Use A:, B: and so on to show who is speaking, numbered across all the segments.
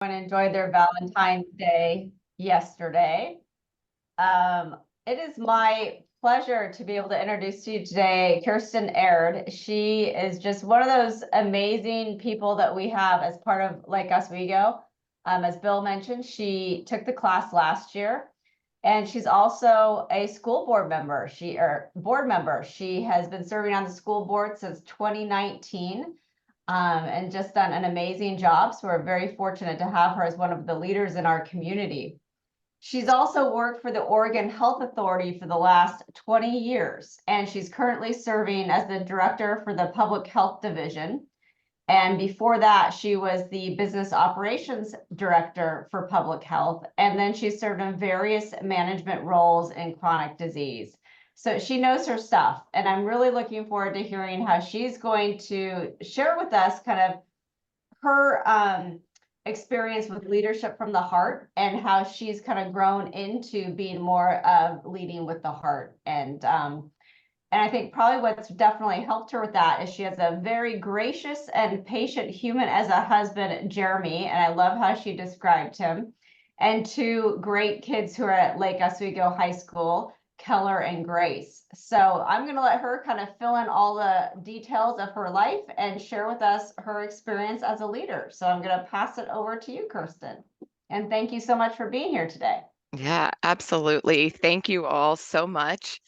A: Everyone enjoyed their Valentine's Day yesterday. It is my pleasure to be able to introduce to you today Kirsten Aird. She is just one of those amazing people that we have as part of Like Us We Go. As Bill mentioned, she took the class last year, and she's also a school board member. Board member. She has been serving on the school board since 2019. And just done an amazing job. So we're very fortunate to have her as one of the leaders in our community. She's also worked for the Oregon Health Authority for the last 20 years, and she's currently serving as the director for the Public Health Division. And before that, she was the Business Operations Director for Public Health, and then she served in various management roles in chronic disease. So she knows her stuff, and I'm really looking forward to hearing how she's going to share with us kind of her experience with leadership from the heart and how she's kind of grown into being more of leading with the heart. And I think probably what's definitely helped her with that is she has a very gracious and patient human as a husband, Jeremy, and I love how she described him, and two great kids who are at Lake Oswego High School, Keller and Grace. So I'm going to let her kind of fill in all the details of her life and share with us her experience as a leader. So I'm going to pass it over to you, Kirsten. And thank you so much for being here today.
B: Yeah, absolutely. Thank you all so much.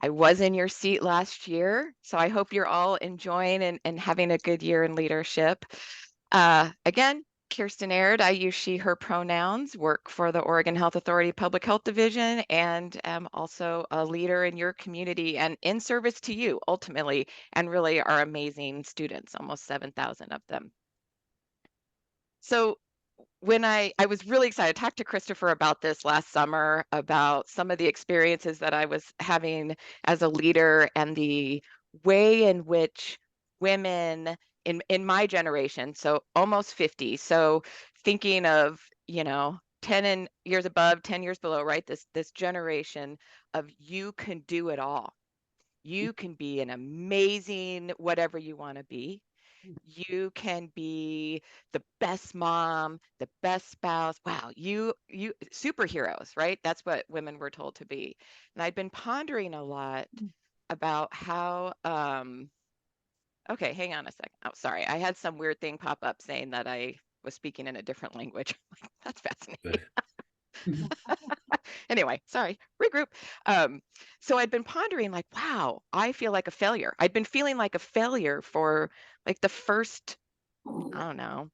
B: I was in your seat last year, so I hope you're all enjoying and having a good year in leadership. Again, Kirsten Aird, I use she, her pronouns, work for the Oregon Health Authority Public Health Division, and am also a leader in your community and in service to you ultimately, and really our amazing students, almost 7,000 of them. So when I was really excited, I talked to Christopher about this last summer, about some of the experiences that I was having as a leader and the way in which women in my generation, so almost 50, so thinking of, 10 years above, 10 years below, right? This generation of you can do it all. You can be an amazing whatever you want to be. You can be the best mom, the best spouse. Wow, you superheroes, right? That's what women were told to be. And I'd been pondering a lot about how okay, hang on a second. Oh, sorry. I had some weird thing pop up saying that I was speaking in a different language. That's fascinating. Anyway, sorry, regroup. So I'd been pondering like, wow, I feel like a failure. I'd been feeling like a failure for like the first, I don't know,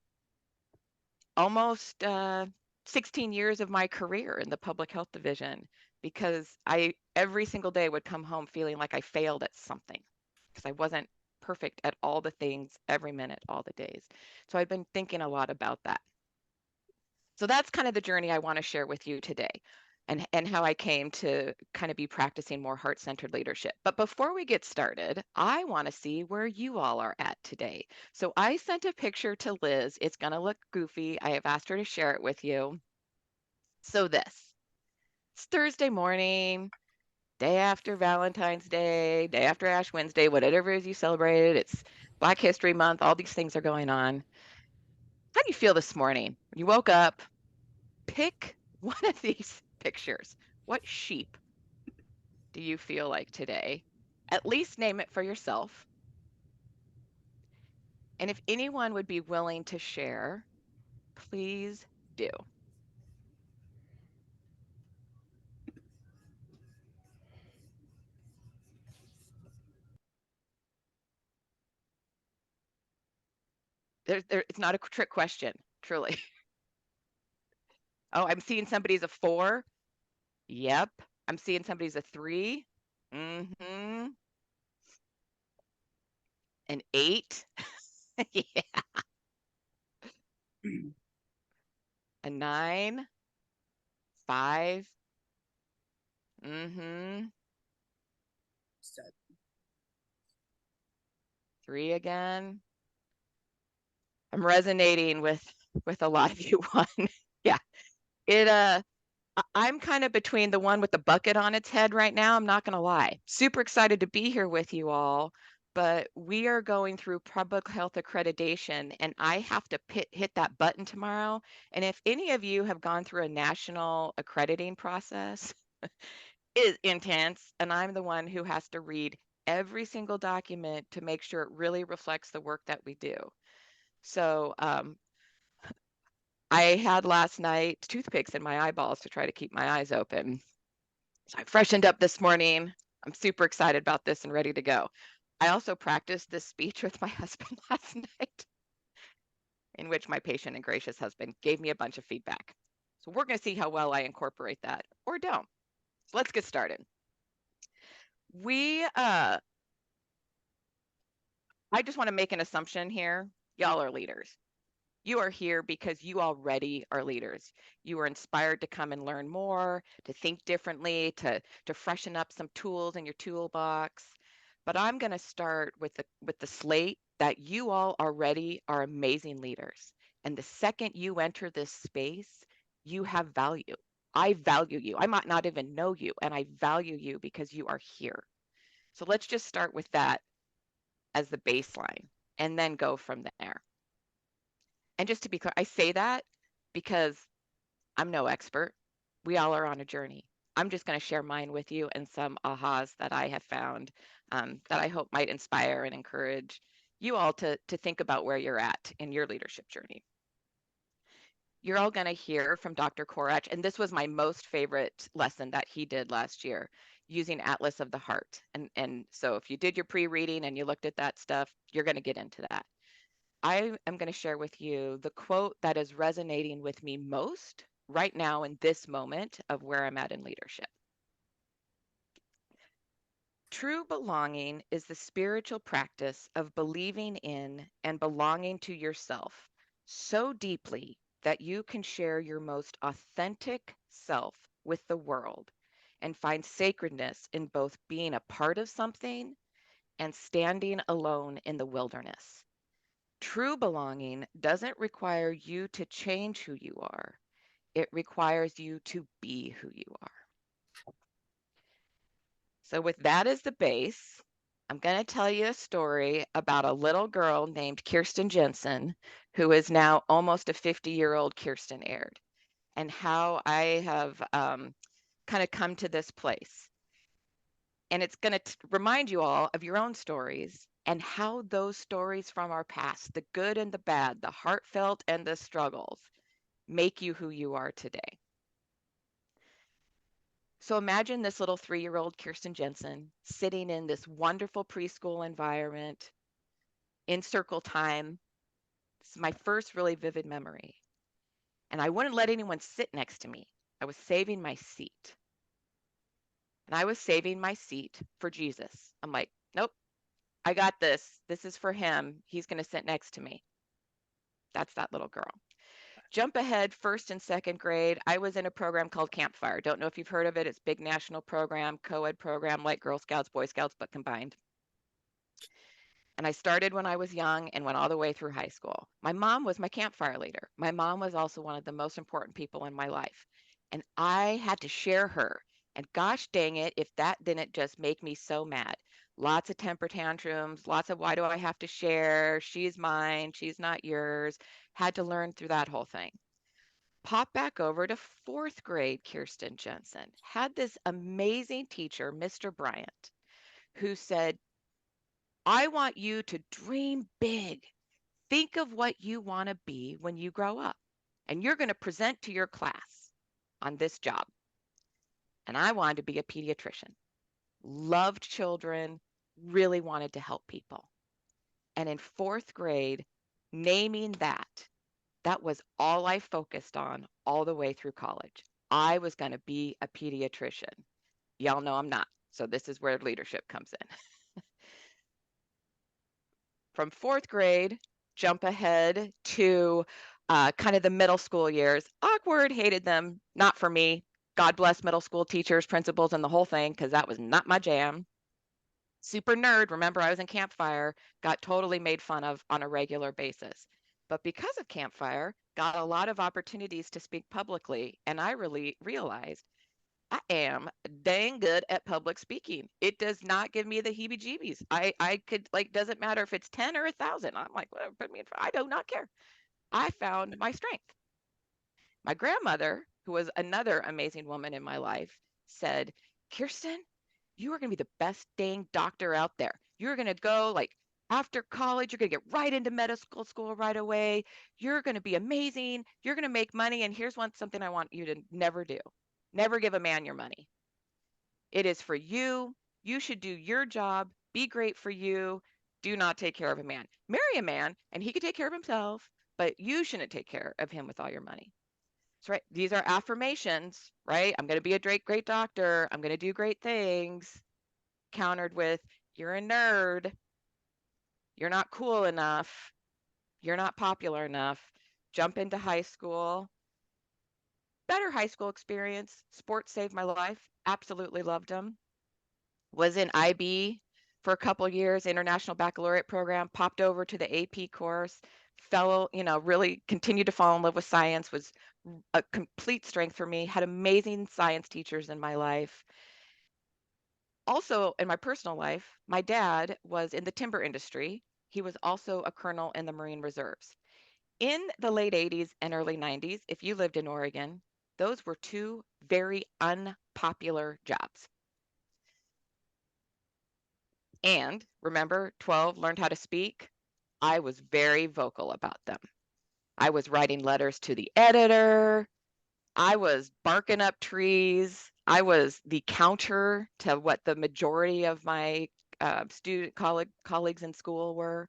B: almost 16 years of my career in the public health division, because I every single day would come home feeling like I failed at something because I wasn't perfect at all the things every minute, all the days. So I'd been thinking a lot about that. So that's kind of the journey I want to share with you today, and how I came to kind of be practicing more heart-centered leadership. But before we get started, I want to see where you all are at today. So I sent a picture to Liz. It's going to look goofy. I have asked her to share it with you. So it's Thursday morning, day after Valentine's Day, day after Ash Wednesday, whatever it is you celebrated. It's Black History Month. All these things are going on. How do you feel this morning? You woke up, pick one of these pictures. What sheep do you feel like today? At least name it for yourself. And if anyone would be willing to share, please do. It's not a trick question, truly. Oh, I'm seeing somebody's a 4. Yep. I'm seeing somebody's a 3. Mm-hmm. An 8. Yeah. A 9. 5. Mm-hmm. 3 again. I'm resonating with a lot of you. One. Yeah. I'm kind of between the one with the bucket on its head right now. I'm not going to lie. Super excited to be here with you all. but we are going through public health accreditation, and I have to hit that button tomorrow. And if any of you have gone through a national accrediting process, is intense, and I'm the one who has to read every single document to make sure it really reflects the work that we do. So I had last night toothpicks in my eyeballs to try to keep my eyes open. So I freshened up this morning. I'm super excited about this and ready to go. I also practiced this speech with my husband last night, in which my patient and gracious husband gave me a bunch of feedback. So we're going to see how well I incorporate that or don't. So let's get started. I just want to make an assumption here. Y'all are leaders. You are here because you already are leaders. You are inspired to come and learn more, to think differently, to freshen up some tools in your toolbox. But I'm going to start with the slate that you all already are amazing leaders. And the second you enter this space, you have value. I value you. I might not even know you, and I value you because you are here. So let's just start with that as the baseline and then go from there. And just to be clear, I say that because I'm no expert. We all are on a journey. I'm just going to share mine with you and some ahas that I have found that I hope might inspire and encourage you all to think about where you're at in your leadership journey. You're all going to hear from Dr. Korach, and this was my most favorite lesson that he did last year, using Atlas of the Heart. And so if you did your pre-reading and you looked at that stuff, you're going to get into that. I am going to share with you the quote that is resonating with me most right now in this moment of where I'm at in leadership. True belonging is the spiritual practice of believing in and belonging to yourself so deeply that you can share your most authentic self with the world and find sacredness in both being a part of something and standing alone in the wilderness. True belonging doesn't require you to change who you are. It requires you to be who you are. So with that as the base, I'm going to tell you a story about a little girl named Kirsten Jensen, who is now almost a 50-year-old Kirsten Aird, and how I have kind of come to this place. And it's going to remind you all of your own stories and how those stories from our past, the good and the bad, the heartfelt and the struggles, make you who you are today. So imagine this little 3-year-old Kirsten Jensen sitting in this wonderful preschool environment in circle time. It's my first really vivid memory. And I wouldn't let anyone sit next to me. I was saving my seat. And I was saving my seat for Jesus. I'm like, nope, I got this. This is for him. He's going to sit next to me. That's that little girl. Jump ahead, first and second grade. I was in a program called Campfire. Don't know if you've heard of it. It's a big national program, co-ed program like Girl Scouts, Boy Scouts, but combined. And I started when I was young and went all the way through high school. My mom was my campfire leader. My mom was also one of the most important people in my life. And I had to share her. And gosh dang it, if that didn't just make me so mad. Lots of temper tantrums, lots of why do I have to share? She's mine, she's not yours. Had to learn through that whole thing. Pop back over to fourth grade, Kirsten Jensen had this amazing teacher, Mr. Bryant, who said, I want you to dream big. Think of what you want to be when you grow up. And you're going to present to your class on this job. And I wanted to be a pediatrician, loved children, really wanted to help people. And in fourth grade, naming that was all I focused on all the way through college. I was going to be a pediatrician. Y'all know I'm not. So this is where leadership comes in. From fourth grade, jump ahead to kind of the middle school years. Awkward, hated them, not for me. God bless middle school teachers, principals, and the whole thing, because that was not my jam. Super nerd, remember I was in Campfire, got totally made fun of on a regular basis. But because of Campfire, got a lot of opportunities to speak publicly, and I really realized I am dang good at public speaking. It does not give me the heebie-jeebies. I could, like, doesn't matter if it's 10 or 1,000. I'm like, whatever, put me in front. I do not care. I found my strength. My grandmother, who was another amazing woman in my life, said, Kirsten, you are going to be the best dang doctor out there. You're going to go, like, after college, you're going to get right into medical school right away. You're going to be amazing. You're going to make money. And here's something I want you to never do. Never give a man your money. It is for you. You should do your job. Be great for you. Do not take care of a man. Marry a man and he can take care of himself, but you shouldn't take care of him with all your money. So, right, these are affirmations, right? I'm going to be a great doctor. I'm going to do great things. Countered with, you're a nerd. You're not cool enough. You're not popular enough. Jump into high school. Better high school experience. Sports saved my life. Absolutely loved them. Was in IB for a couple years, International Baccalaureate program, popped over to the AP course, really continued to fall in love with science, was a complete strength for me, had amazing science teachers in my life. Also, in my personal life, my dad was in the timber industry. He was also a colonel in the Marine Reserves. In the late 80s and early 90s, if you lived in Oregon, those were two very unpopular jobs. And remember, 12 learned how to speak. I was very vocal about them. I was writing letters to the editor. I was barking up trees. I was the counter to what the majority of my student colleagues in school were.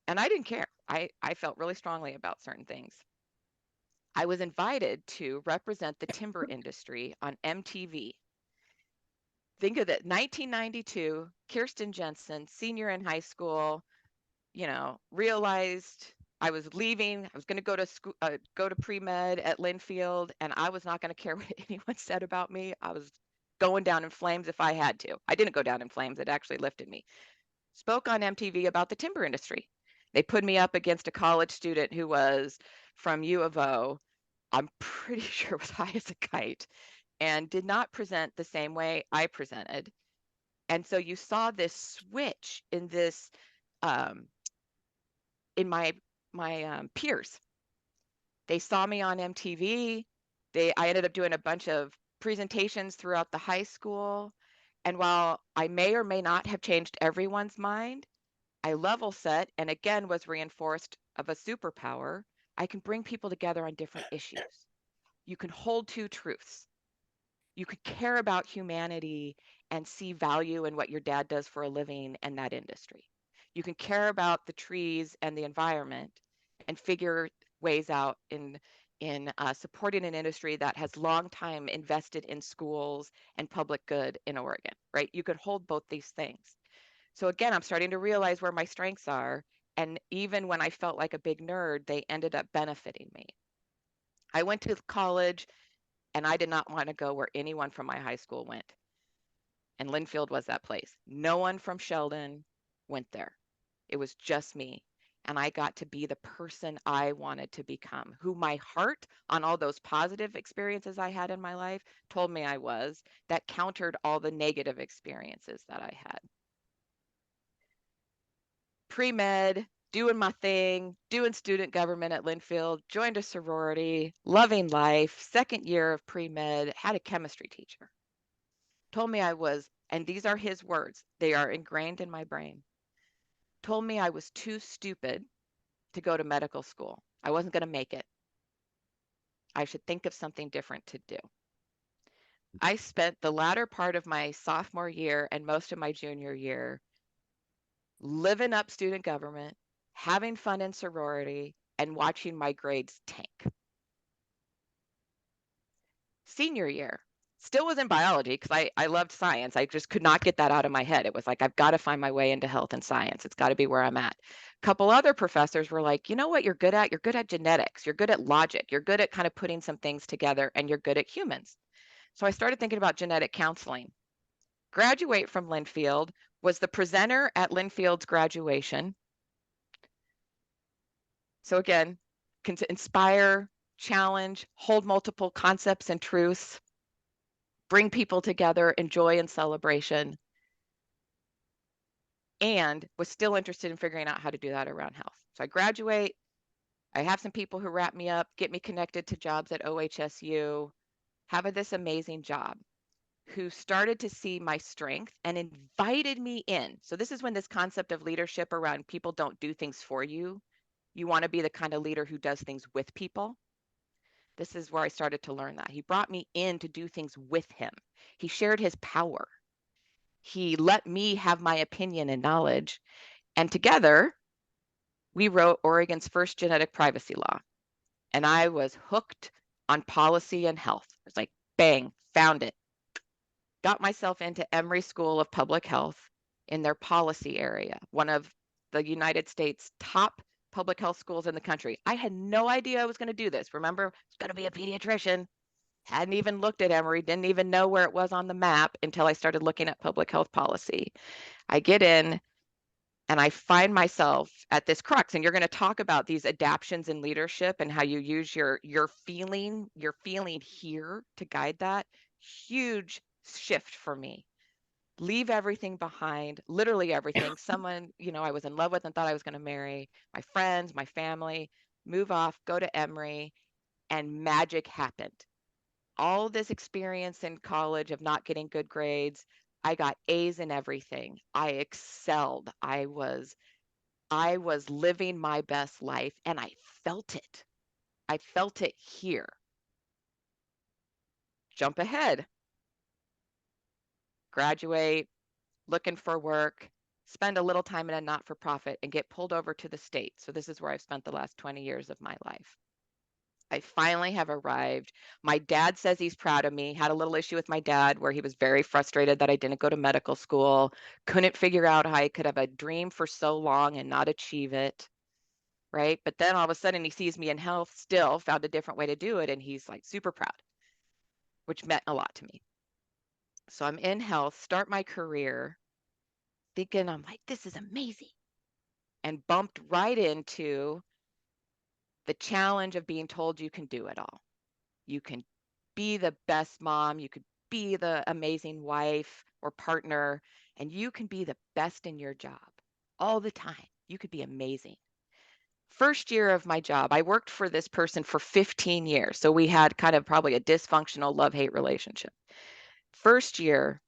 B: And I didn't care. I felt really strongly about certain things. I was invited to represent the timber industry on MTV. Think of it, 1992, Kirsten Jensen, senior in high school, realized I was leaving. I was going to go to school, go to pre-med at Linfield, and I was not going to care what anyone said about me. I was going down in flames if I had to. I didn't go down in flames. It actually lifted me. Spoke on MTV about the timber industry. They put me up against a college student who was from U of O. I'm pretty sure was high as a kite, and did not present the same way I presented. And so you saw this switch in this in my peers. They saw me on MTV. I ended up doing a bunch of presentations throughout the high school. And while I may or may not have changed everyone's mind, I level set and again was reinforced of a superpower. I can bring people together on different issues. You can hold two truths. You could care about humanity and see value in what your dad does for a living and that industry. You can care about the trees and the environment and figure ways out in supporting an industry that has long time invested in schools and public good in Oregon, right? You could hold both these things. So again, I'm starting to realize where my strengths are. And even when I felt like a big nerd, they ended up benefiting me. I went to college and I did not want to go where anyone from my high school went. And Linfield was that place. No one from Sheldon went there. It was just me. And I got to be the person I wanted to become, who my heart, on all those positive experiences I had in my life, told me I was, that countered all the negative experiences that I had. Pre-med, doing my thing, doing student government at Linfield, joined a sorority, loving life, second year of pre-med, had a chemistry teacher. Told me I was, and these are his words, they are ingrained in my brain, told me I was too stupid to go to medical school. I wasn't going to make it. I should think of something different to do. I spent the latter part of my sophomore year and most of my junior year living up student government, having fun in sorority, and watching my grades tank. Senior year, still was in biology because I loved science. I just could not get that out of my head. It was like, I've got to find my way into health and science. It's got to be where I'm at. A couple other professors were like, you know what you're good at? You're good at genetics. You're good at logic. You're good at kind of putting some things together, and you're good at humans. So I started thinking about genetic counseling. Graduate from Linfield, was the presenter at Linfield's graduation. So again, can inspire, challenge, hold multiple concepts and truths. bring people together, in joy and celebration, and was still interested in figuring out how to do that around health. So I graduate, I have some people who wrap me up, get me connected to jobs at OHSU, have this amazing job, who started to see my strength and invited me in. So this is when this concept of leadership around people don't do things for you. You want to be the kind of leader who does things with people. This is where I started to learn that. He brought me in to do things with him. He shared his power. He let me have my opinion and knowledge. And together, we wrote Oregon's first genetic privacy law. And I was hooked on policy and health. It's like, bang, found it. Got myself into Emory School of Public Health in their policy area, one of the United States' top public health schools in the country. I had no idea I was going to do this. Remember, I was going to be a pediatrician. Hadn't even looked at Emory, didn't even know where it was on the map until I started looking at public health policy. I get in and I find myself at this crux, and you're going to talk about these adaptions in leadership and how you use your feeling here to guide that. Huge shift for me. Leave everything behind, literally everything. Someone, I was in love with and thought I was going to marry, my friends, my family, move off, go to Emory, and magic happened. All this experience in college of not getting good grades, I got A's in everything. I excelled. I was living my best life, and I felt it. I felt it here. Jump ahead. Graduate, looking for work, spend a little time in a not-for-profit, and get pulled over to the state. So this is where I've spent the last 20 years of my life. I finally have arrived. My dad says he's proud of me. Had a little issue with my dad where he was very frustrated that I didn't go to medical school, couldn't figure out how I could have a dream for so long and not achieve it, right? But then all of a sudden he sees me in health still, found a different way to do it, and he's like super proud, which meant a lot to me. So I'm in health, start my career, thinking I'm like, this is amazing, and bumped right into the challenge of being told you can do it all. You can be the best mom, you could be the amazing wife or partner, and you can be the best in your job all the time. You could be amazing. First year of my job, I worked for this person for 15 years. So we had kind of probably a dysfunctional love-hate relationship. First year,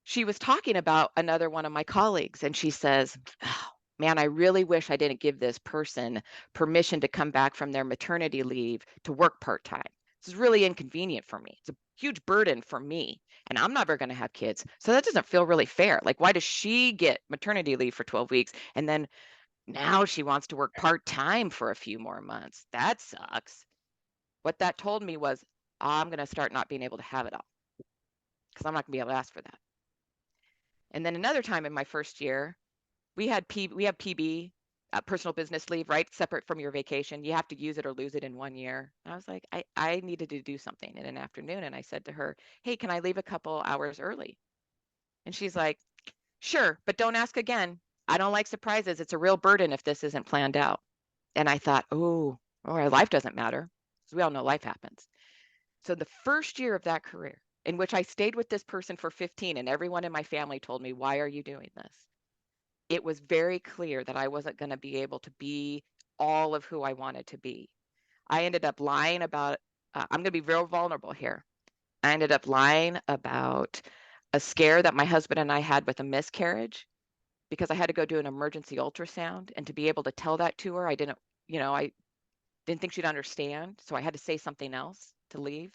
B: she was talking about another one of my colleagues, and she says, oh, man, I really wish I didn't give this person permission to come back from their maternity leave to work part-time. This is really inconvenient for me. It's a huge burden for me, and I'm never going to have kids. So that doesn't feel really fair. Like, why does she get maternity leave for 12 weeks and then now she wants to work part-time for a few more months? That sucks. What that told me was, I'm going to start not being able to have it all because I'm not going to be able to ask for that. And then another time in my first year, we have PB, personal business leave, right? Separate from your vacation. You have to use it or lose it in 1 year. And I was like, I needed to do something in an afternoon. And I said to her, hey, can I leave a couple hours early? And she's like, sure, but don't ask again. I don't like surprises. It's a real burden if this isn't planned out. And I thought, our life doesn't matter, because we all know life happens. So the first year of that career, in which I stayed with this person for 15, and everyone in my family told me, why are you doing this? It was very clear that I wasn't going to be able to be all of who I wanted to be. I ended up lying about, I'm going to be real vulnerable here. I ended up lying about a scare that my husband and I had with a miscarriage because I had to go do an emergency ultrasound. And to be able to tell that to her, I didn't think she'd understand. So I had to say something else to leave.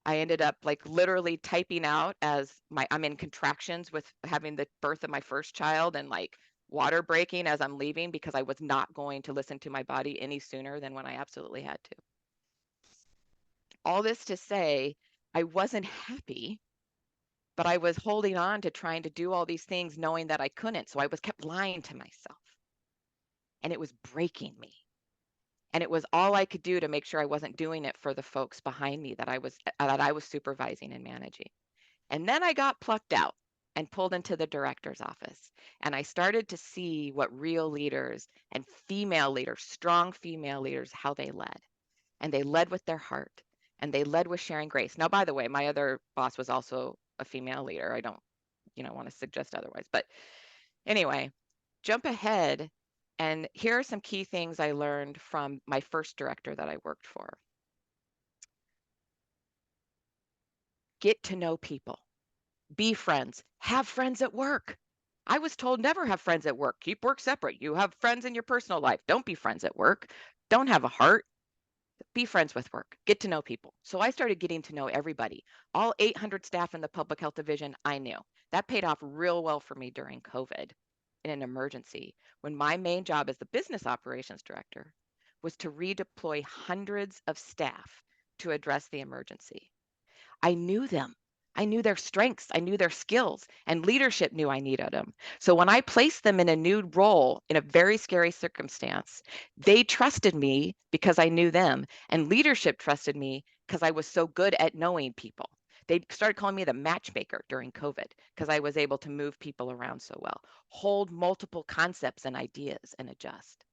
B: I ended up like literally typing out as I'm in contractions with having the birth of my first child and like water breaking as I'm leaving because I was not going to listen to my body any sooner than when I absolutely had to. All this to say, I wasn't happy, but I was holding on to trying to do all these things knowing that I couldn't. So I was kept lying to myself, and it was breaking me. And it was all I could do to make sure I wasn't doing it for the folks behind me that I was supervising and managing. And then I got plucked out and pulled into the director's office. And I started to see what real leaders and female leaders, strong female leaders, how they led. And they led with their heart. and they led with sharing grace. Now, by the way, my other boss was also a female leader. I don't, want to suggest otherwise. But anyway, jump ahead, and here are some key things I learned from my first director that I worked for. Get to know people. Be friends. Have friends at work. I was told never have friends at work. Keep work separate. You have friends in your personal life. Don't be friends at work. Don't have a heart. Be friends with work. Get to know people. So I started getting to know everybody. All 800 staff in the public health division, I knew. That paid off real well for me during COVID in an emergency, when my main job as the business operations director was to redeploy hundreds of staff to address the emergency. I knew them. I knew their strengths. I knew their skills, and leadership knew I needed them. So when I placed them in a new role in a very scary circumstance, they trusted me because I knew them, and leadership trusted me because I was so good at knowing people. They started calling me the matchmaker during COVID because I was able to move people around so well, hold multiple concepts and ideas, and adjust.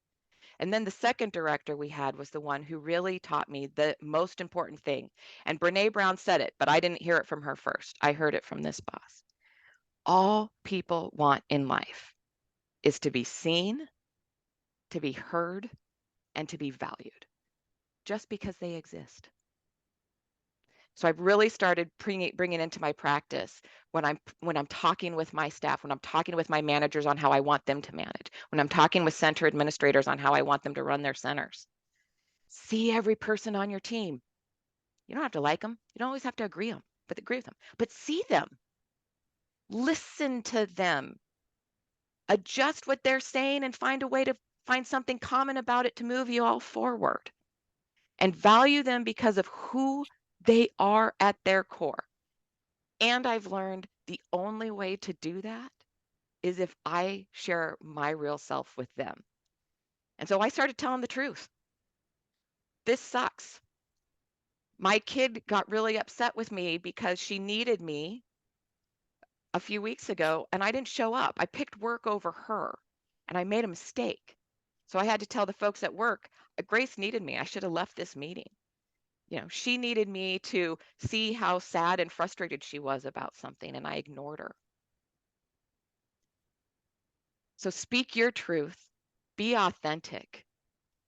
B: And then the second director we had was the one who really taught me the most important thing. And Brene Brown said it, but I didn't hear it from her first. I heard it from this boss. All people want in life is to be seen, to be heard, and to be valued, just because they exist. So I've really started bringing into my practice when I'm talking with my staff, when I'm talking with my managers on how I want them to manage, when I'm talking with center administrators on how I want them to run their centers. See every person on your team. You don't have to like them. You don't always have to agree with them, but see them. Listen to them. Adjust what they're saying and find a way to find something common about it to move you all forward. And value them because of who they are at their core. And I've learned the only way to do that is if I share my real self with them. And so I started telling the truth. This sucks. My kid got really upset with me because she needed me a few weeks ago and I didn't show up. I picked work over her and I made a mistake. So I had to tell the folks at work, Grace needed me. I should have left this meeting. She needed me to see how sad and frustrated she was about something, and I ignored her. So speak your truth, be authentic.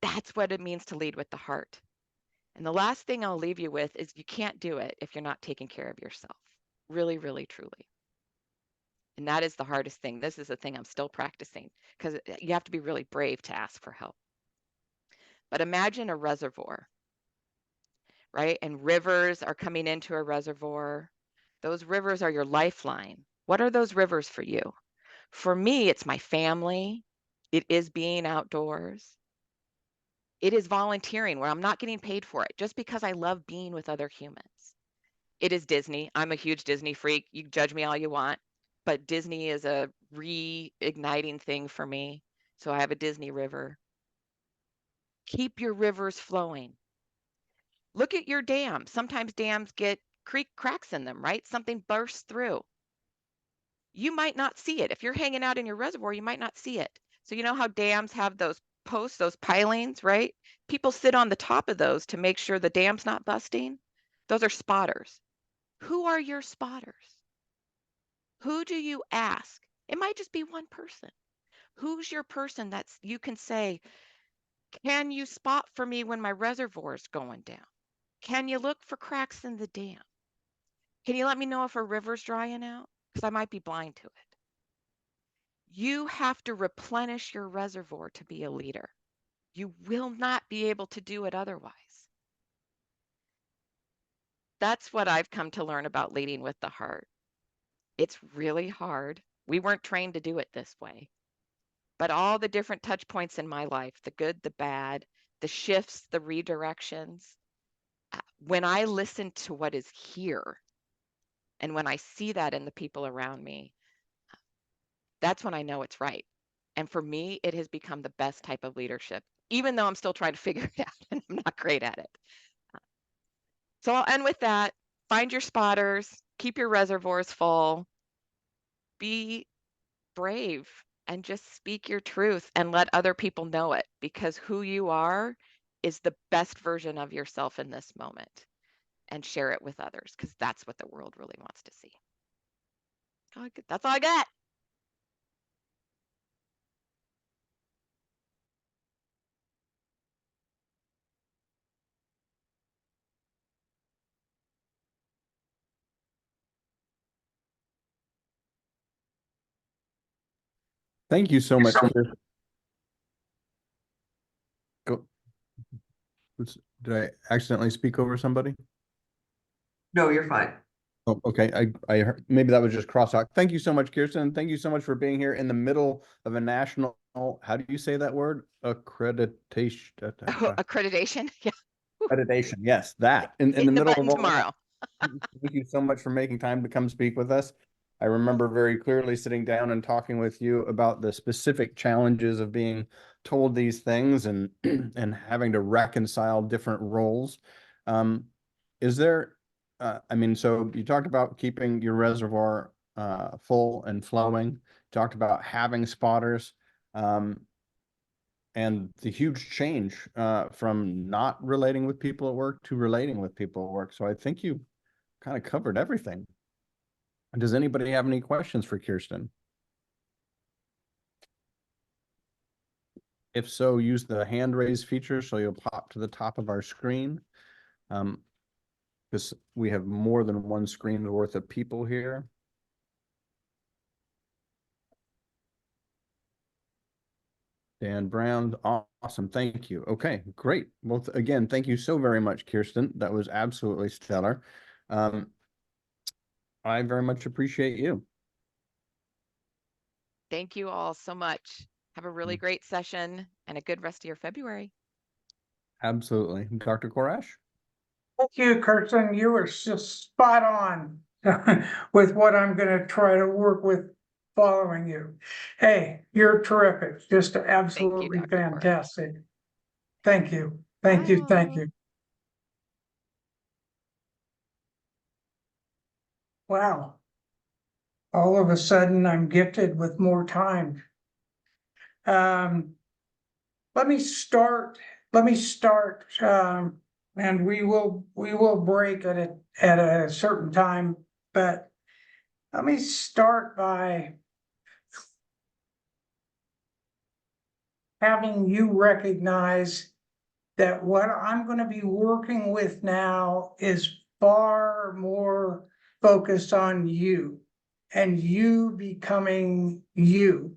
B: That's what it means to lead with the heart. And the last thing I'll leave you with is you can't do it if you're not taking care of yourself. Really, really, truly. And that is the hardest thing. This is the thing I'm still practicing because you have to be really brave to ask for help. But imagine a reservoir, right? And rivers are coming into a reservoir. Those rivers are your lifeline. What are those rivers for you? For me, it's my family. It is being outdoors. It is volunteering where I'm not getting paid for it just because I love being with other humans. It is Disney. I'm a huge Disney freak. You can judge me all you want, but Disney is a reigniting thing for me. So I have a Disney river. Keep your rivers flowing. Look at your dam. Sometimes dams get creek cracks in them, right? Something bursts through. You might not see it. If you're hanging out in your reservoir, you might not see it. So you know how dams have those posts, those pilings, right? People sit on the top of those to make sure the dam's not busting. Those are spotters. Who are your spotters? Who do you ask? It might just be one person. Who's your person that's you can say, can you spot for me when my reservoir is going down? Can you look for cracks in the dam? Can you let me know if a river's drying out? Because I might be blind to it. You have to replenish your reservoir to be a leader. You will not be able to do it otherwise. That's what I've come to learn about leading with the heart. It's really hard. We weren't trained to do it this way. But all the different touch points in my life, the good, the bad, the shifts, the redirections, when I listen to what is here and when I see that in the people around me, that's when I know it's right. And for me, it has become the best type of leadership, even though I'm still trying to figure it out and I'm not great at it. So I'll end with that. Find your spotters, keep your reservoirs full, be brave, and just speak your truth and let other people know it, because who you are is the best version of yourself in this moment. and share it with others, because that's what the world really wants to see. That's all I got.
C: Thank you so much. Go. Did I accidentally speak over somebody?
D: No, you're fine.
C: Oh, okay. I heard, maybe that was just crosstalk. Thank you so much, Kirsten. Thank you so much for being here in the middle of a national, how do you say that word? Accreditation.
B: Accreditation. Yeah.
C: Accreditation. Yes, that. In
B: Hit
C: the
B: the
C: middle
B: button
C: of all that.
B: tomorrow.
C: Thank you so much for making time to come speak with us. I remember very clearly sitting down and talking with you about the specific challenges of being told these things and and having to reconcile different roles. Is there, I mean, so you talked about keeping your reservoir full and flowing, talked about having spotters, and the huge change from not relating with people at work to relating with people at work. So I think you kind of covered everything. Does anybody have any questions for Kirsten? If so, use the hand raise feature so you'll pop to the top of our screen. Because we have more than one screen worth of people here. Dan Brown, awesome, thank you. Okay, great. Well, again, thank you so very much, Kirsten. That was absolutely stellar. I very much appreciate you.
B: Thank you all so much. Have a really great session and a good rest of your February.
C: Absolutely. Dr. Korach?
E: Thank you, Kirsten. You were just spot on with what I'm going to try to work with following you. Hey, you're terrific. Just absolutely
B: Dr. Korach.
E: fantastic. Thank you. Thank you. Thank you. Wow. All of a sudden, I'm gifted with more time. Let me start, and we will break at a certain time, but let me start by having you recognize that what I'm going to be working with now is far more focused on you and you becoming you.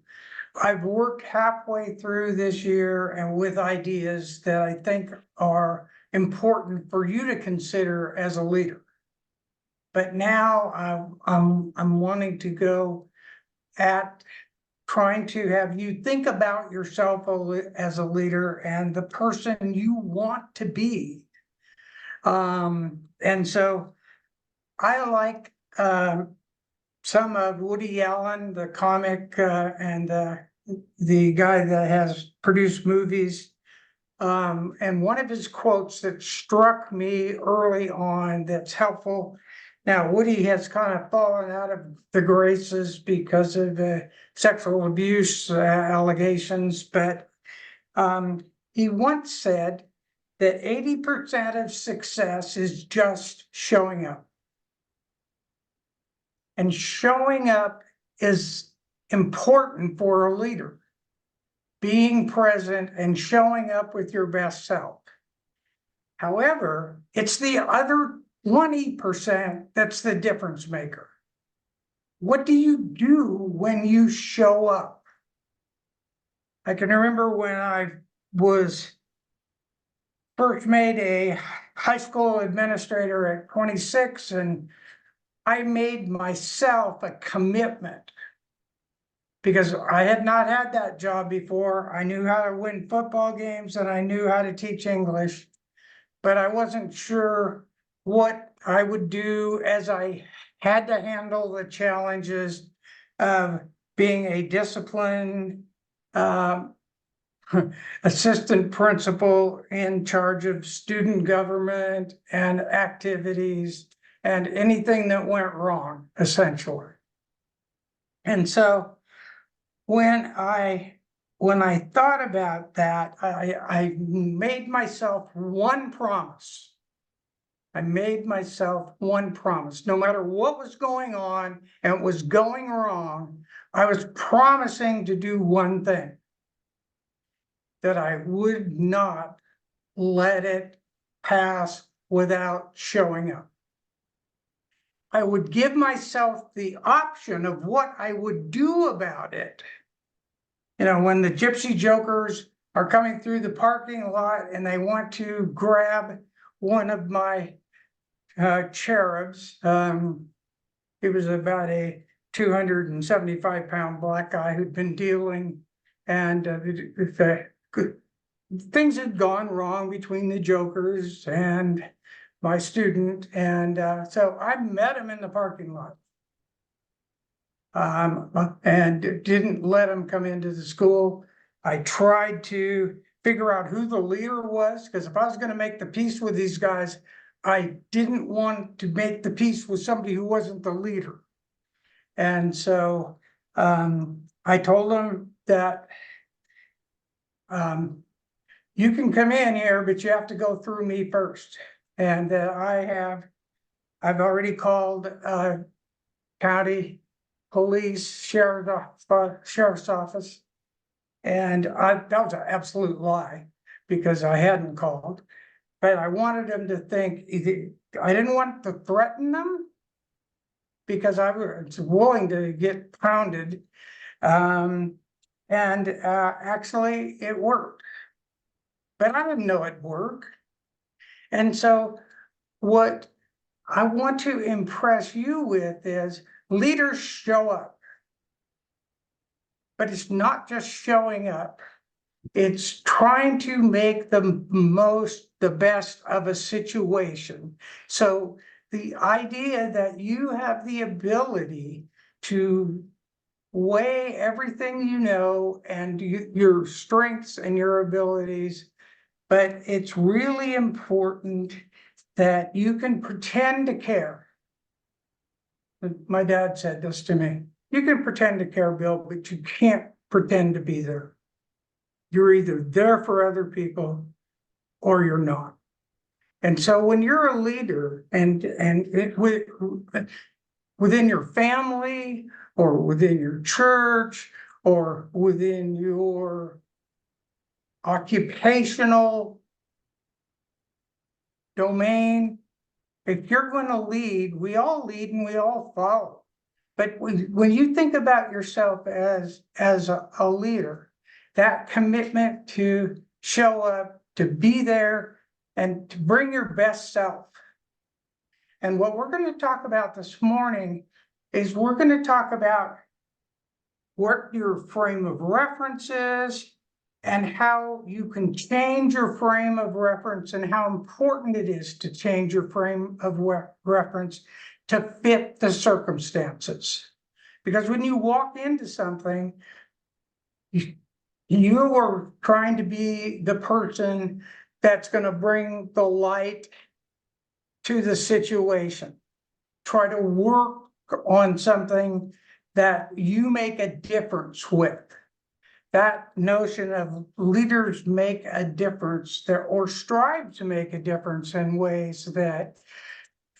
E: I've worked halfway through this year and with ideas that I think are important for you to consider as a leader. But now I'm wanting to go at trying to have you think about yourself as a leader and the person you want to be. And so I like some of Woody Allen, the comic, and the guy that has produced movies. And one of his quotes that struck me early on that's helpful. Now, Woody has kind of fallen out of the graces because of sexual abuse allegations, but he once said that 80% of success is just showing up. And showing up is important for a leader. Being present and showing up with your best self. However, it's the other 20% that's the difference maker. What do you do when you show up? I can remember when I was first made a high school administrator at 26, and I made myself a commitment because I had not had that job before. I knew how to win football games and I knew how to teach English, but I wasn't sure what I would do as I had to handle the challenges of being a disciplined assistant principal in charge of student government and activities and anything that went wrong, essentially. And so when I thought about that, I made myself one promise. I made myself one promise, no matter what was going on and it was going wrong, I was promising to do one thing. That I would not let it pass without showing up. I would give myself the option of what I would do about it. You know, when the gypsy jokers are coming through the parking lot and they want to grab one of my cherubs, he was about a 275-pound black guy who'd been dealing, and things had gone wrong between the jokers and my student, and so I met him in the parking lot. And didn't let him come into the school. I tried to figure out who the leader was, because if I was going to make the peace with these guys, I didn't want to make the peace with somebody who wasn't the leader. And so I told him that you can come in here, but you have to go through me first. And I've already called county police, sheriff's office. And that was an absolute lie, because I hadn't called. But I wanted them to think, I didn't want to threaten them, because I was willing to get pounded. Actually it worked. But I didn't know it'd work. And so what I want to impress you with is leaders show up. But it's not just showing up. It's trying to make the best of a situation. So the idea that you have the ability to weigh everything you know and your strengths and your abilities, but it's really important that you can pretend to care. My dad said this to me. You can pretend to care, Bill, but you can't pretend to be there. You're either there for other people or you're not. And so when you're a leader within your family or within your church or within your occupational domain, if you're going to lead, we all lead and we all follow. But when you think about yourself as a leader, that commitment to show up, to be there, and to bring your best self. And what we're going to talk about this morning is we're going to talk about what your frame of reference is and how you can change your frame of reference and how important it is to change your frame of reference to fit the circumstances. Because when you walk into something, you are trying to be the person that's going to bring the light to the situation. Try to work on something that you make a difference with. That notion of leaders make a difference there, or strive to make a difference in ways that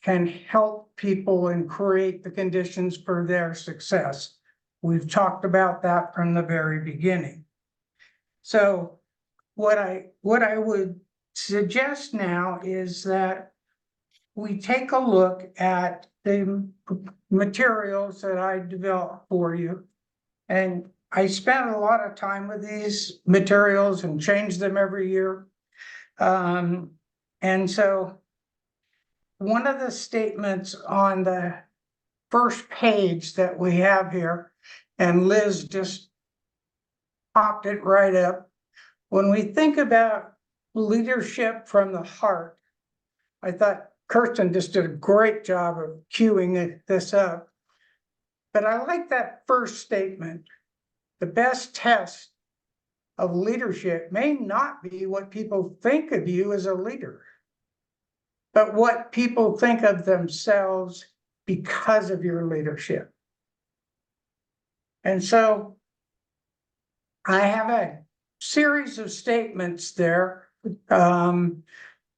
E: can help people and create the conditions for their success. We've talked about that from the very beginning. So what I would suggest now is that we take a look at the materials that I developed for you. And I spent a lot of time with these materials and change them every year. And so one of the statements on the first page that we have here, and Liz just popped it right up. When we think about leadership from the heart, I thought Kirsten just did a great job of queuing this up. But I like that first statement. The best test of leadership may not be what people think of you as a leader, but what people think of themselves because of your leadership. And so I have a series of statements there.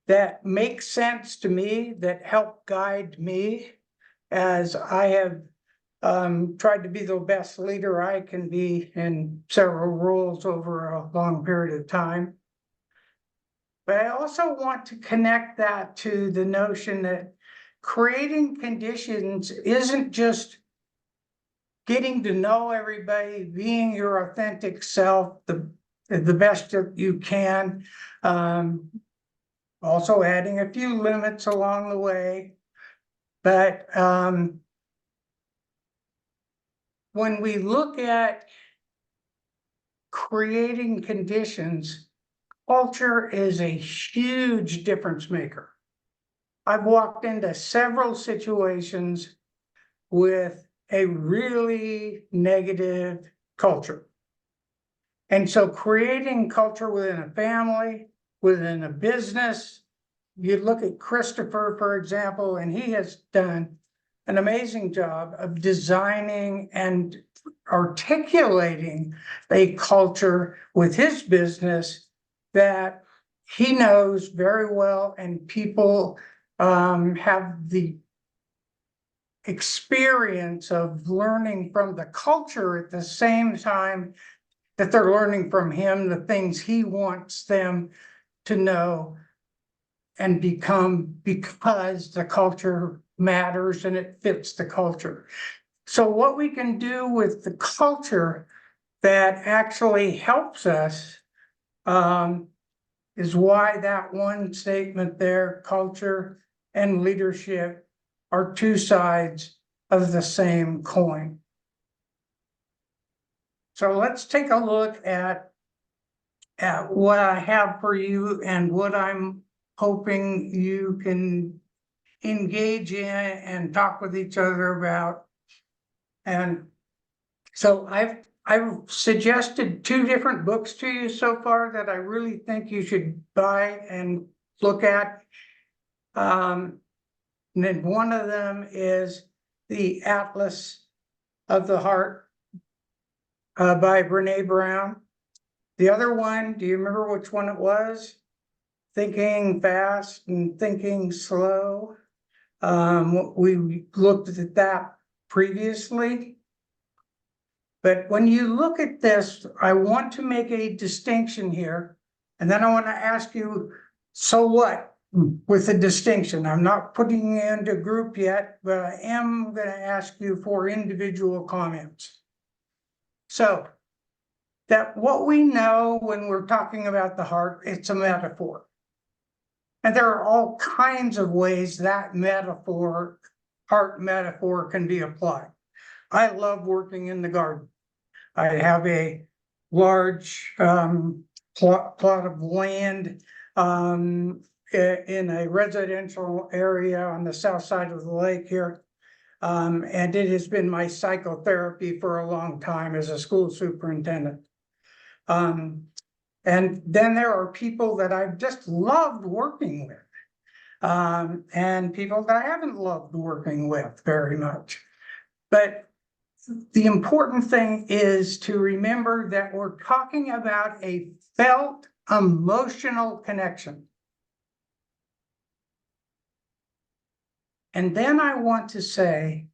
E: that make sense to me, that help guide me as I have tried to be the best leader I can be in several roles over a long period of time. But I also want to connect that to the notion that creating conditions isn't just getting to know everybody, being your authentic self, the best that you can. Also adding a few limits along the way. But when we look at creating conditions, culture is a huge difference maker. I've walked into several situations with a really negative culture. And so creating culture within a family, within a business, you look at Christopher, for example, and he has done an amazing job of designing and articulating a culture with his business that he knows very well, and people have the experience of learning from the culture at the same time that they're learning from him the things he wants them to know and become, because the culture matters and it fits the culture. So what we can do with the culture that actually helps us is why that one statement there, culture and leadership are two sides of the same coin. So let's take a look at what I have for you and what I'm hoping you can engage in and talk with each other about. And so I've suggested 2 different books to you so far that I really think you should buy and look at. And then one of them is The Atlas of the Heart by Brené Brown. The other one, do you remember which one it was? Thinking Fast and Thinking Slow. We looked at that previously. But when you look at this, I want to make a distinction here. And then I want to ask you, so what with the distinction? I'm not putting you into group yet, but I am going to ask you for individual comments. So that what we know when we're talking about the heart, it's a metaphor. And there are all kinds of ways that metaphor, heart metaphor, can be applied. I love working in the garden. I have a large plot of land in a residential area on the south side of the lake here. And it has been my psychotherapy for a long time as a school superintendent. And then there are people that I've just loved working with, and people that I haven't loved working with very much. But the important thing is to remember that we're talking about a felt emotional connection. And then I want to say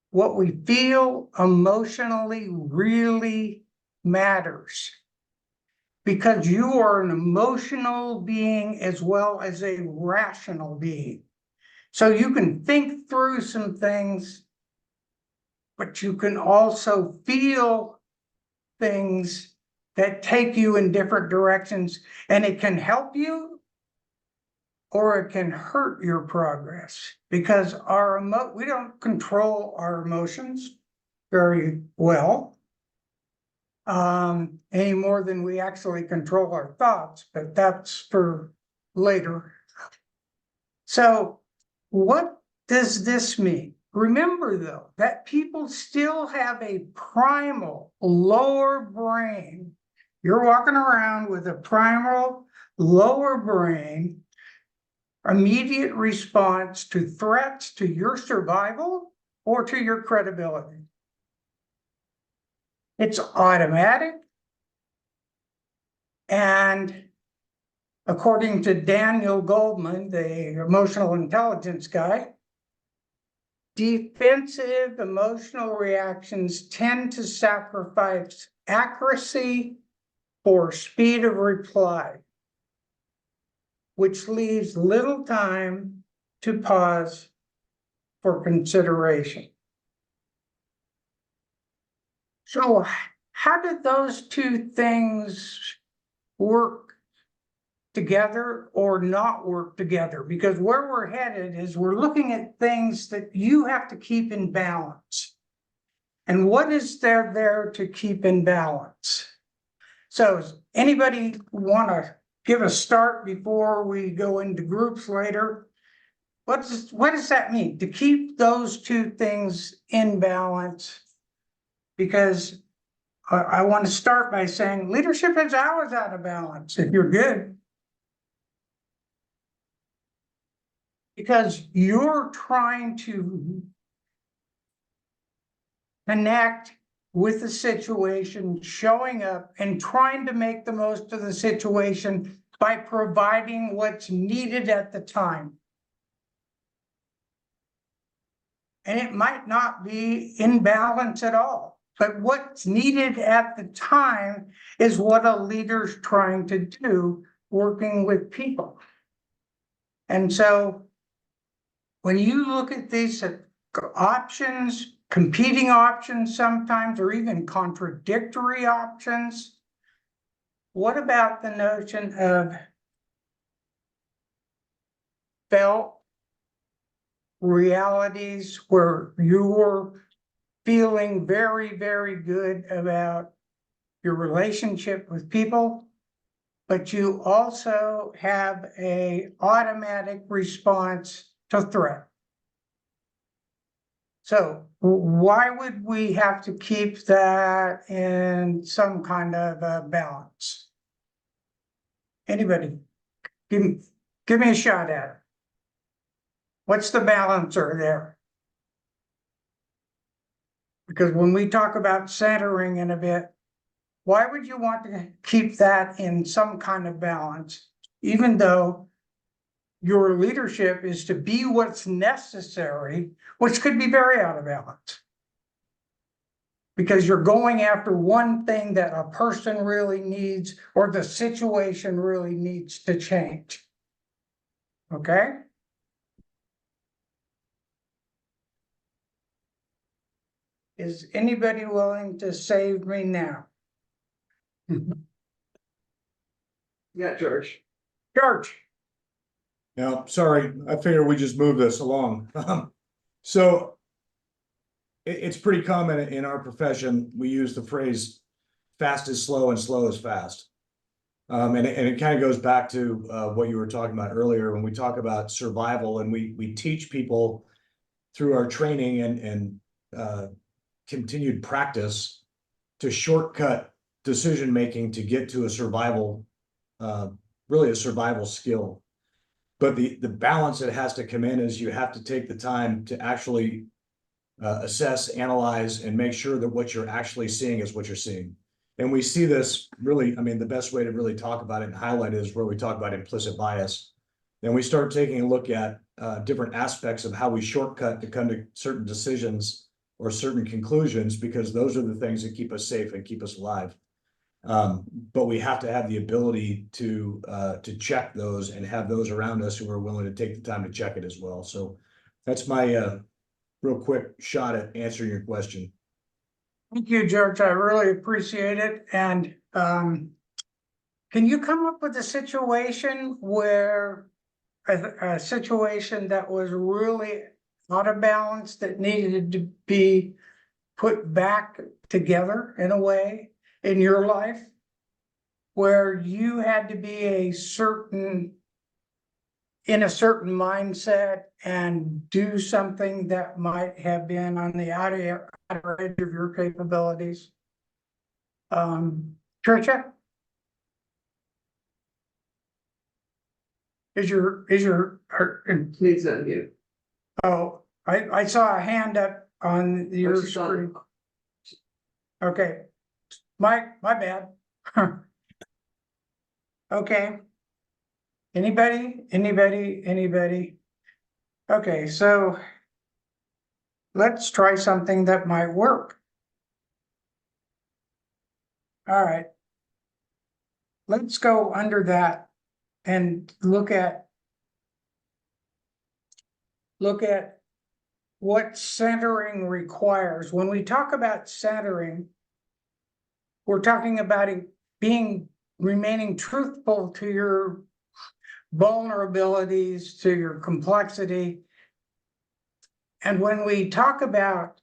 E: what we feel emotionally really matters, because you are an emotional being as well as a rational being. So you can think through some things, but you can also feel things that take you in different directions, and it can help you or it can hurt your progress, because we don't control our emotions very well any more than we actually control our thoughts, but that's for later. So what does this mean? Remember, though, that people still have a primal lower brain. You're walking around with a primal lower brain, immediate response to threats to your survival or to your credibility. It's automatic, and according to Daniel Goldman, the emotional intelligence guy, defensive emotional reactions tend to sacrifice accuracy for speed of reply, which leaves little time to pause for consideration. So how did those two things work together or not work together? Because where we're headed is we're looking at things that you have to keep in balance. And what is there to keep in balance? So does anybody want to give a start before we go into groups later? What does that mean to keep those two things in balance? Because I want to start by saying leadership is always out of balance if you're good. Because you're trying to connect with the situation, showing up and trying to make the most of the situation by providing what's needed at the time. And it might not be in balance at all, but what's needed at the time is what a leader's trying to do, working with people. And so when you look at these options, competing options sometimes, or even contradictory options, what about the notion of felt realities where you're feeling very, very good about your relationship with people, but you also have an automatic response to threat? So why would we have to keep that in some kind of a balance? Anybody? Give me a shot at it. What's the balancer there? Because when we talk about centering in a bit, why would you want to keep that in some kind of balance, even though your leadership is to be what's necessary, which could be very out of balance? Because you're going after one thing that a person really needs or the situation really needs to change. Okay? Is anybody willing to save me now?
D: Yeah, George.
E: George.
F: Yeah, sorry, I figured we just move this along. So it's pretty common in our profession, we use the phrase fast is slow and slow is fast. And it kind of goes back to what you were talking about earlier when we talk about survival, and we teach people through our training and continued practice to shortcut decision making to get to a survival, really a survival skill. But the balance that has to come in is you have to take the time to actually assess, analyze, and make sure that what you're actually seeing is what you're seeing. And we see this really, I mean, the best way to really talk about it and highlight it is where we talk about implicit bias. Then we start taking a look at different aspects of how we shortcut to come to certain decisions or certain conclusions, because those are the things that keep us safe and keep us alive. But we have to have the ability to check those and have those around us who are willing to take the time to check it as well. So that's my real quick shot at answering your question.
E: Thank you, George. I really appreciate it. And can you come up with a situation where a situation that was really out of balance that needed to be put back together in a way in your life, where you had to be in a certain mindset and do something that might have been on the outer edge of your capabilities? Tricia? Please
D: unmute.
E: Oh, I saw a hand up on your
D: she's on.
E: screen. Okay, my bad. Okay. Anybody? Okay, so let's try something that might work. All right. Let's go under that and look at what centering requires. When we talk about centering, we're talking about it remaining truthful to your vulnerabilities, to your complexity. And when we talk about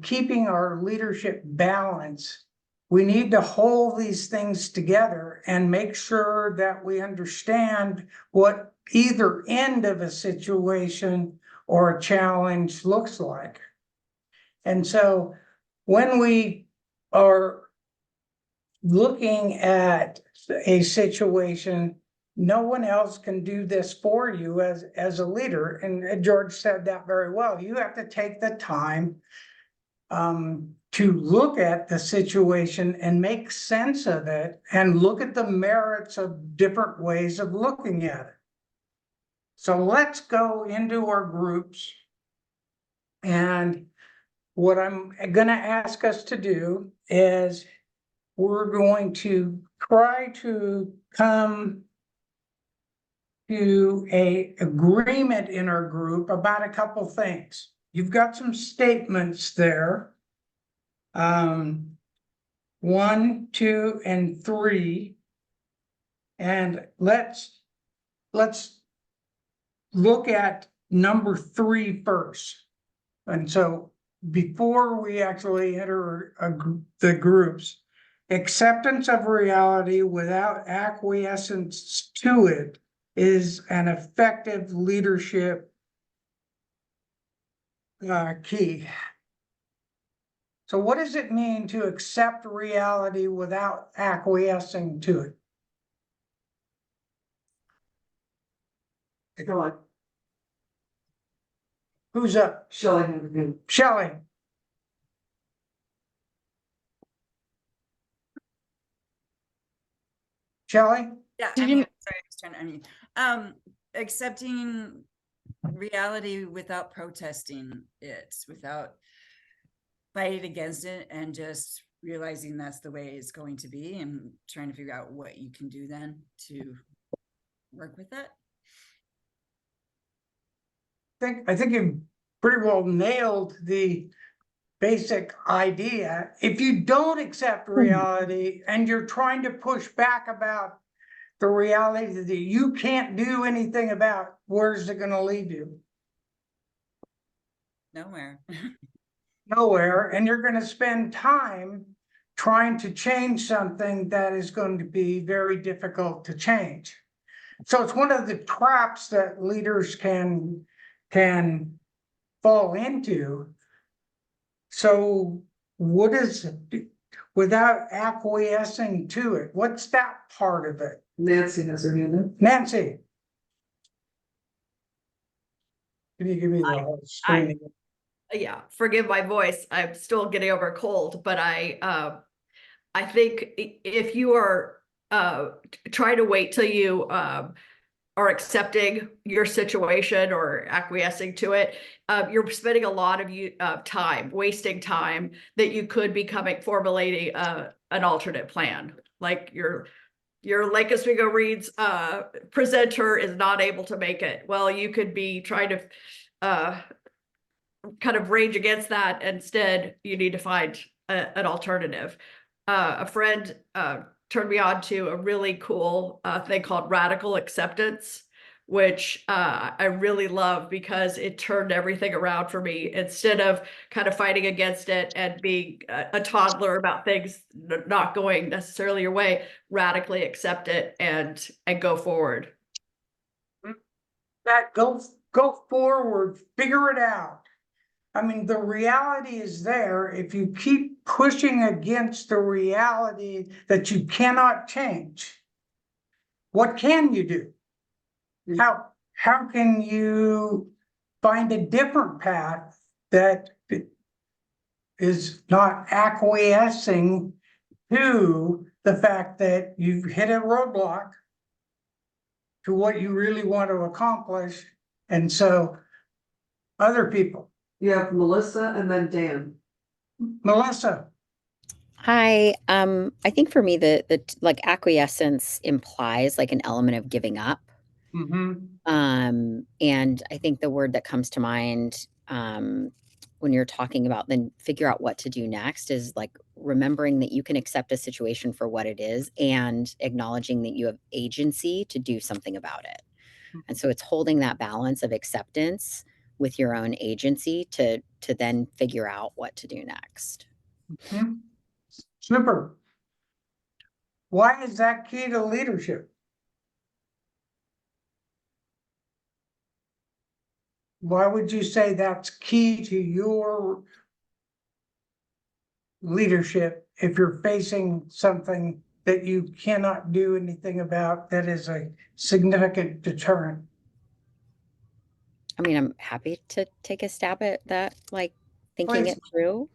E: keeping our leadership balance, we need to hold these things together and make sure that we understand what either end of a situation or a challenge looks like. And so when we are looking at a situation, no one else can do this for you as a leader. And George said that very well. You have to take the time to look at the situation and make sense of it and look at the merits of different ways of looking at it. So let's go into our groups. And what I'm going to ask us to do is we're going to try to come to an agreement in our group about a couple things. You've got some statements there. 1, 2, and 3. And let's look at number 3 first. And so before we actually enter the groups, acceptance of reality without acquiescence to it is an effective leadership key. So what does it mean to accept reality without acquiescing to it?
D: Go on.
E: Who's up?
D: Shelley.
E: Shelley. Shelley?
G: Yeah,
H: Did
G: I'm
H: you-
G: here. Sorry, I was trying to unmute. Accepting reality without protesting it, without fighting against it, and just realizing that's the way it's going to be, and trying to figure out what you can do then to work with it.
E: I think you pretty well nailed the basic idea. If you don't accept reality and you're trying to push back about the reality that you can't do anything about, where's it going to lead you?
G: Nowhere.
E: Nowhere. And you're going to spend time trying to change something that is going to be very difficult to change. So it's one of the traps that leaders can fall into. So what is it without acquiescing to it? What's that part of it?
D: Nancy has her hand up.
E: Nancy. Can you give me the whole screen?
H: Yeah, forgive my voice. I'm still getting over a cold, but I think if you are trying to wait till you are accepting your situation or acquiescing to it, you're spending a lot of time, wasting time that you could be formulating an alternate plan. Like your Lake Oswego Reads presenter is not able to make it. Well, you could be trying to kind of rage against that. Instead, you need to find an alternative. A friend turned me on to a really cool thing called radical acceptance, which I really love because it turned everything around for me. Instead of kind of fighting against it and being a toddler about things not going necessarily your way, radically accept it and go forward.
E: That go forward, figure it out. I mean, the reality is there. If you keep pushing against the reality that you cannot change, what can you do? How can you find a different path that is not acquiescing to the fact that you've hit a roadblock to what you really want to accomplish. And so other people,
D: You have Melissa and then Dan.
E: Melissa,
I: Hi. I think for me, the like acquiescence implies like an element of giving up. And I think the word that comes to mind when you're talking about then figure out what to do next is like remembering that you can accept a situation for what it is and acknowledging that you have agency to do something about it. And so it's holding that balance of acceptance with your own agency to then figure out what to do next.
E: Snipper, why is that key to leadership? Why would you say that's key to your leadership if you're facing something that you cannot do anything about that is a significant deterrent?
I: I mean, I'm happy to take a stab at that, like thinking
E: Please.
I: it through.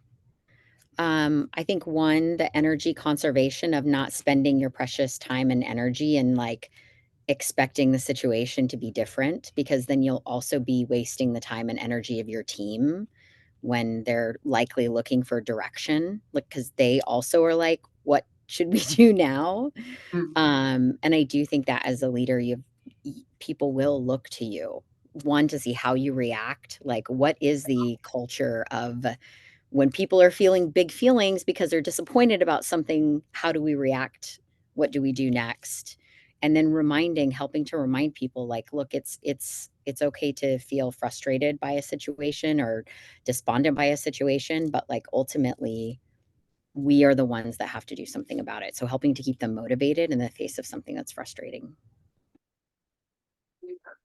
I: I think one, the energy conservation of not spending your precious time and energy and like expecting the situation to be different, because then you'll also be wasting the time and energy of your team when they're likely looking for direction, like because they also are like, what should we do now? And I do think that as a leader, people will look to you, one, to see how you react, like what is the culture of when people are feeling big feelings because they're disappointed about something, how do we react? What do we do next? And then helping to remind people like, look, it's okay to feel frustrated by a situation or despondent by a situation, but like ultimately we are the ones that have to do something about it. So helping to keep them motivated in the face of something that's frustrating.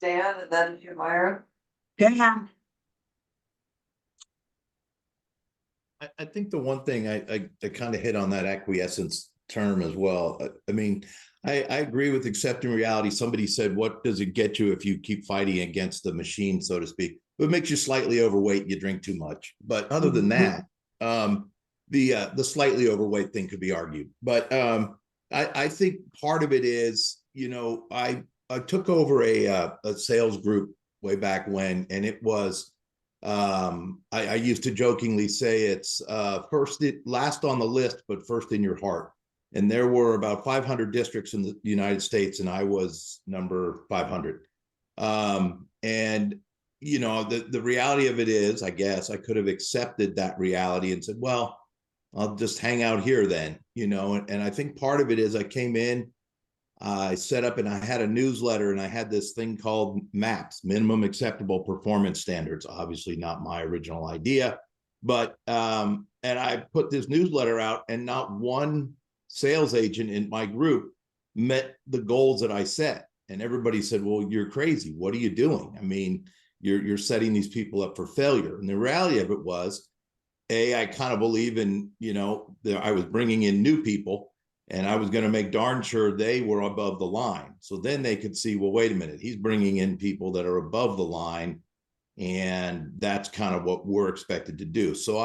D: Dan and then Yamira.
E: Dan,
J: I think the one thing I kind of hit on that acquiescence term as well. I mean, I agree with accepting reality. Somebody said, what does it get you if you keep fighting against the machine, so to speak? It makes you slightly overweight and you drink too much. But other than that, the slightly overweight thing could be argued. But I think part of it is, you know, I took over a sales group way back when, and it was, I used to jokingly say it's last on the list, but first in your heart. And there were about 500 districts in the United States, and I was number 500. And you know, the reality of it is, I guess I could have accepted that reality and said, well, I'll just hang out here then, you know. And I think part of it is I came in, I set up and I had a newsletter, and I had this thing called MAPS, Minimum Acceptable Performance Standards. Obviously not my original idea, but and I put this newsletter out, and not one sales agent in my group met the goals that I set. And everybody said, well, you're crazy. What are you doing? I mean, you're setting these people up for failure. And the reality of it was, I kind of believe in, you know, I was bringing in new people, and I was going to make darn sure they were above the line. So then they could see, well, wait a minute, he's bringing in people that are above the line. And that's kind of what we're expected to do. So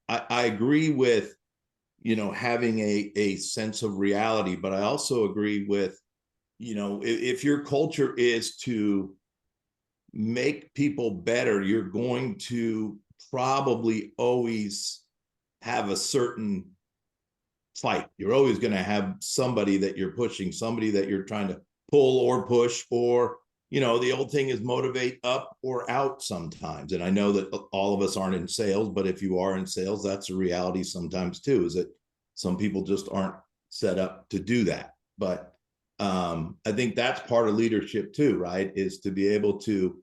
J: I agree with, you know, having a sense of reality, but I also agree with, you know, if your culture is to make people better, you're going to probably always have a certain fight. You're always going to have somebody that you're pushing, somebody that you're trying to pull or push, or, you know, the old thing is motivate up or out sometimes. And I know that all of us aren't in sales, but if you are in sales, that's a reality sometimes too, is that some people just aren't set up to do that. But I think that's part of leadership too, right? Is to be able to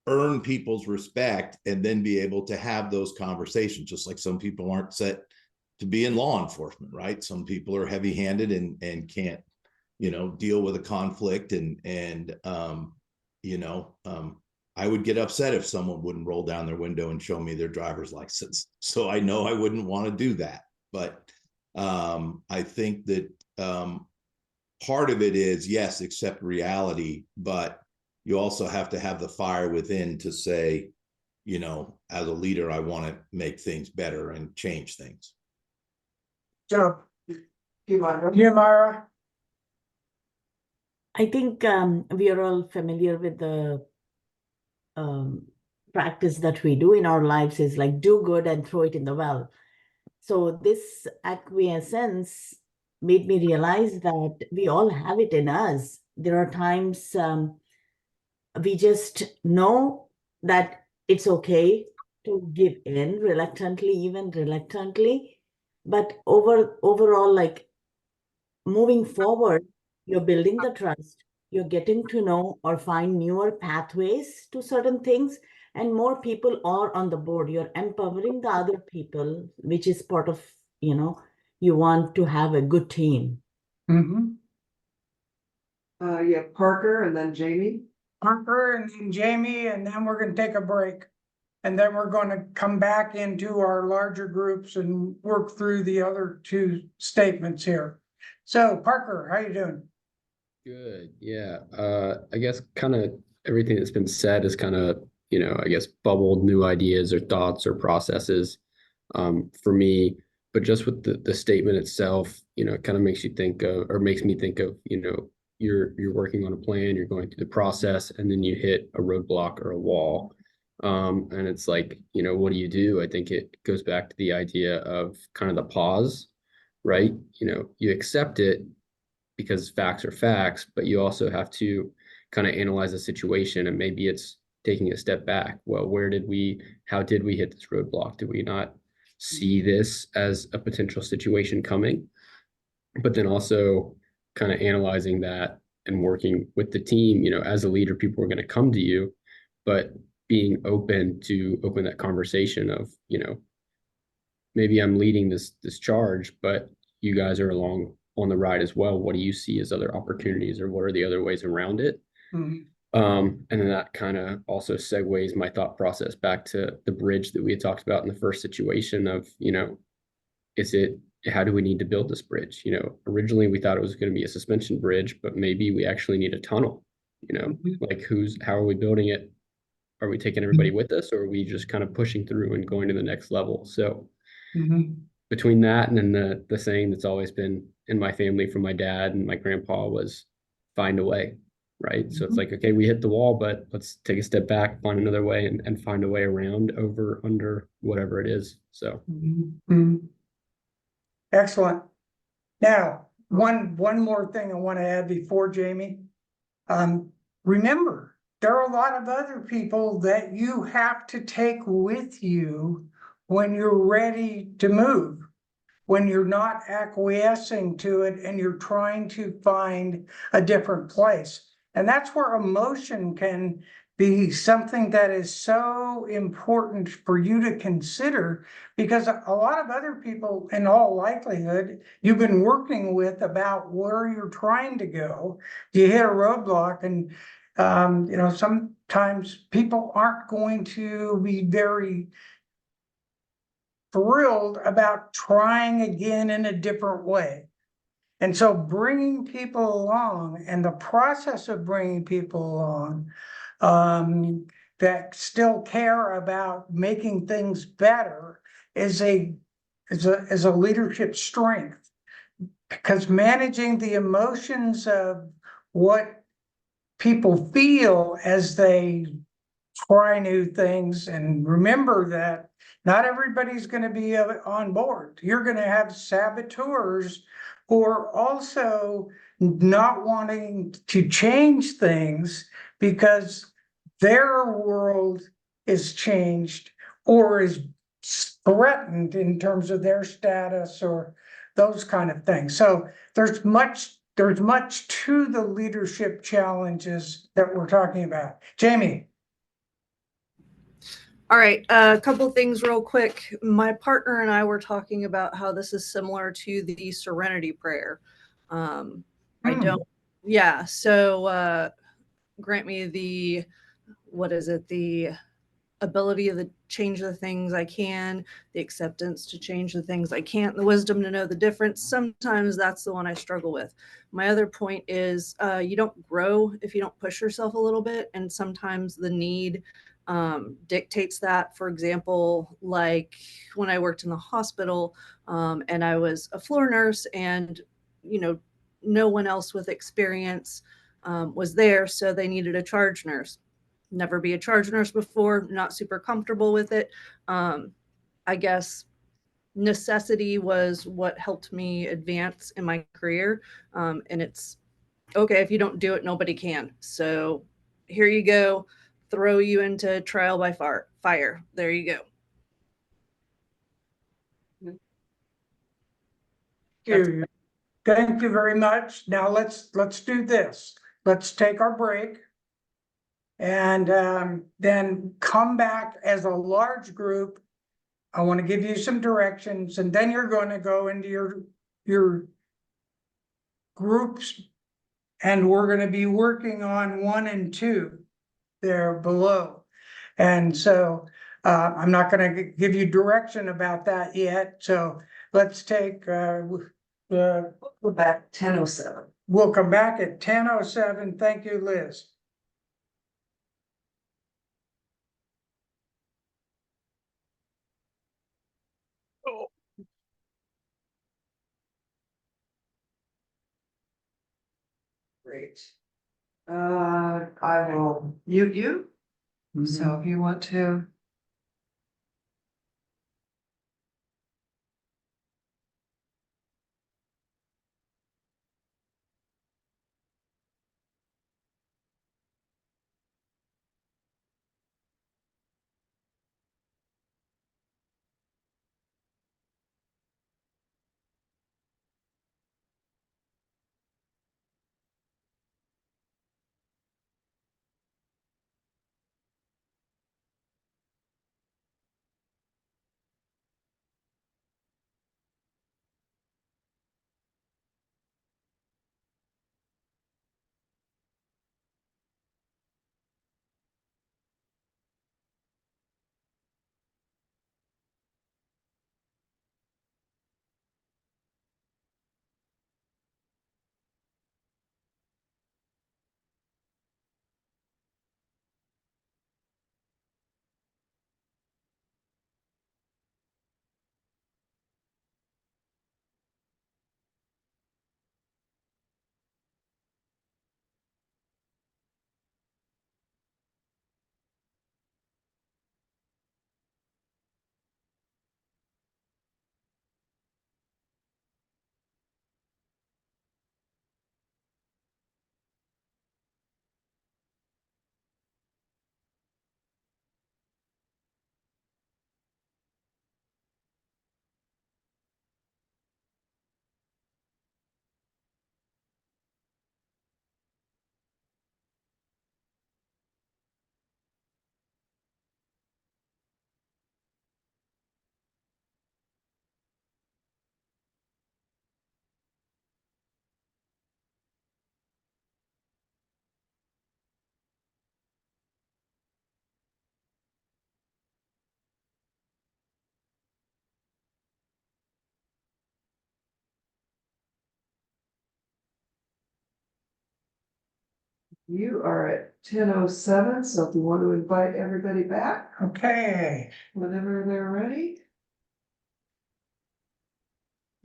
J: earn people's respect and then be able to have those conversations, just like some people aren't set to be in law enforcement, right? Some people are heavy-handed and can't, you know, deal with a conflict. And you know, I would get upset if someone wouldn't roll down their window and show me their driver's license. So I know I wouldn't want to do that. But I think that part of it is, yes, accept reality, but you also have to have the fire within to say, you know, as a leader, I want to make things better and change things.
E: Yamira.
K: I think we are all familiar with the practice that we do in our lives is like do good and throw it in the well. So this acquiescence made me realize that we all have it in us. There are times we just know that it's okay to give in reluctantly, even reluctantly, but overall, like moving forward, you're building the trust, you're getting to know or find newer pathways to certain things, and more people are on the board. You're empowering the other people, which is part of, you want to have a good team.
E: Mm-hmm.
D: Yeah, Parker and then Jamie.
E: Parker and then Jamie, and then we're gonna take a break. And then we're gonna come back into our larger groups and work through the other two statements here. So Parker, how you doing?
L: Good. Yeah. I guess kind of everything that's been said is kind of, I guess bubbled new ideas or thoughts or processes for me. But just with the statement itself, it kind of makes you think of, or makes me think of, you're working on a plan, you're going through the process, and then you hit a roadblock or a wall. And it's like, what do you do? I think it goes back to the idea of kind of the pause, right? You accept it because facts are facts, but you also have to kind of analyze the situation, and maybe it's taking a step back. Well, how did we hit this roadblock? Did we not see this as a potential situation coming? But then also kind of analyzing that and working with the team, as a leader, people are going to come to you, but being open to open that conversation of, maybe I'm leading this charge, but you guys are along on the ride as well. What do you see as other opportunities, or what are the other ways around it?
E: Mm-hmm.
L: And then that kind of also segues my thought process back to the bridge that we had talked about in the first situation of, how do we need to build this bridge? Originally we thought it was going to be a suspension bridge, but maybe we actually need a tunnel, like how are we building it? Are we taking everybody with us, or are we just kind of pushing through and going to the next level? So between that and then the saying that's always been in my family from my dad and my grandpa was find a way, right? So it's like, okay, we hit the wall, but let's take a step back, find another way, and find a way around, over, under, whatever it is. So
E: Excellent. Now, one more thing I want to add before Jamie. Remember, there are a lot of other people that you have to take with you when you're ready to move, when you're not acquiescing to it and you're trying to find a different place. And that's where emotion can be something that is so important for you to consider, because a lot of other people, in all likelihood, you've been working with about where you're trying to go. You hit a roadblock, and sometimes people aren't going to be very thrilled about trying again in a different way. And so bringing people along, and the process of bringing people along that still care about making things better is a leadership strength, because managing the emotions of what people feel as they try new things, and remember that not everybody's going to be on board. You're going to have saboteurs who are also not wanting to change things because their world is changed or is threatened in terms of their status or those kind of things. So there's much to the leadership challenges that we're talking about. Jamie.
M: All right, a couple things real quick. My partner and I were talking about how this is similar to the Serenity Prayer. I don't, yeah, so grant me the ability to change the things I can, the acceptance to change the things I can't, the wisdom to know the difference. Sometimes that's the one I struggle with. My other point is you don't grow if you don't push yourself a little bit, and sometimes the need dictates that. For example, like when I worked in the hospital and I was a floor nurse, and no one else with experience was there, so they needed a charge nurse. Never be a charge nurse before, not super comfortable with it. I guess necessity was what helped me advance in my career. And it's okay, if you don't do it, nobody can. So here you go, throw you into trial by fire. There you go.
E: Thank you very much. Now let's do this. Let's take our break. And then come back as a large group. I want to give you some directions, and then you're going to go into your groups, and we're going to be working on 1 and 2 there below. And so I'm not going to give you direction about that yet. So let's take
D: We'll go back 10:07.
E: we'll come back at 10:07. Thank you, Liz.
D: Great. I will mute you. So if you want to. You are at 10:07, so if you want to invite everybody back
E: Okay.
D: whenever they're ready.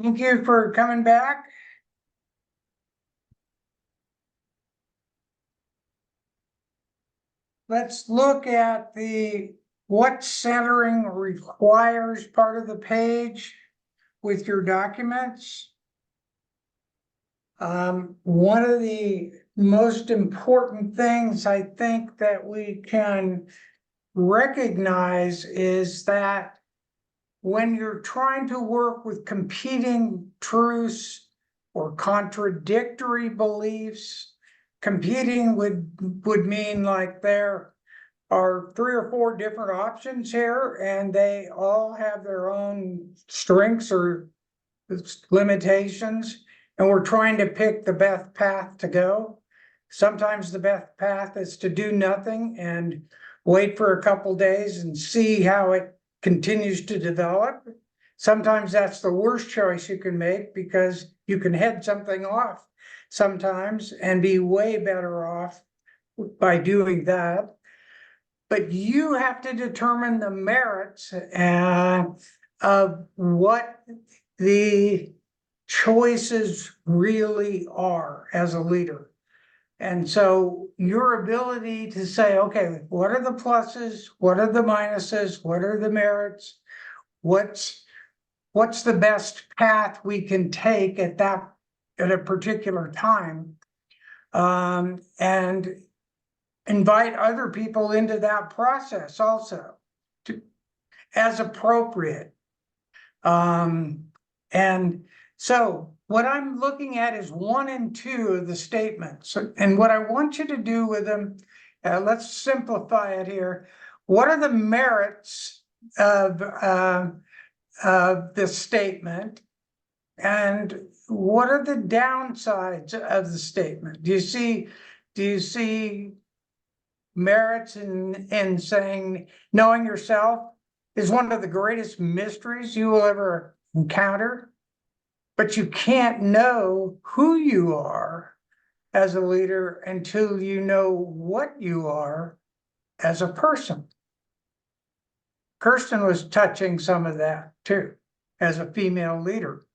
E: Thank you for coming back. Let's look at the what centering requires part of the page with your documents. One of the most important things I think that we can recognize is that when you're trying to work with competing truths or contradictory beliefs, competing would mean like there are 3 or 4 different options here, and they all have their own strengths or limitations, and we're trying to pick the best path to go. Sometimes the best path is to do nothing and wait for a couple days and see how it continues to develop. Sometimes that's the worst choice you can make, because you can head something off sometimes and be way better off by doing that. But you have to determine the merits of what the choices really are as a leader. And so your ability to say, okay, what are the pluses? What are the minuses? What are the merits? What's the best path we can take at a particular time? And invite other people into that process also as appropriate. And so what I'm looking at is 1 and 2 of the statements. And what I want you to do with them, let's simplify it here. What are the merits of this statement? And what are the downsides of the statement? Do you see merits in saying knowing yourself is one of the greatest mysteries you will ever encounter, but you can't know who you are as a leader until you know what you are as a person. Kirsten was touching some of that too, as a female leader.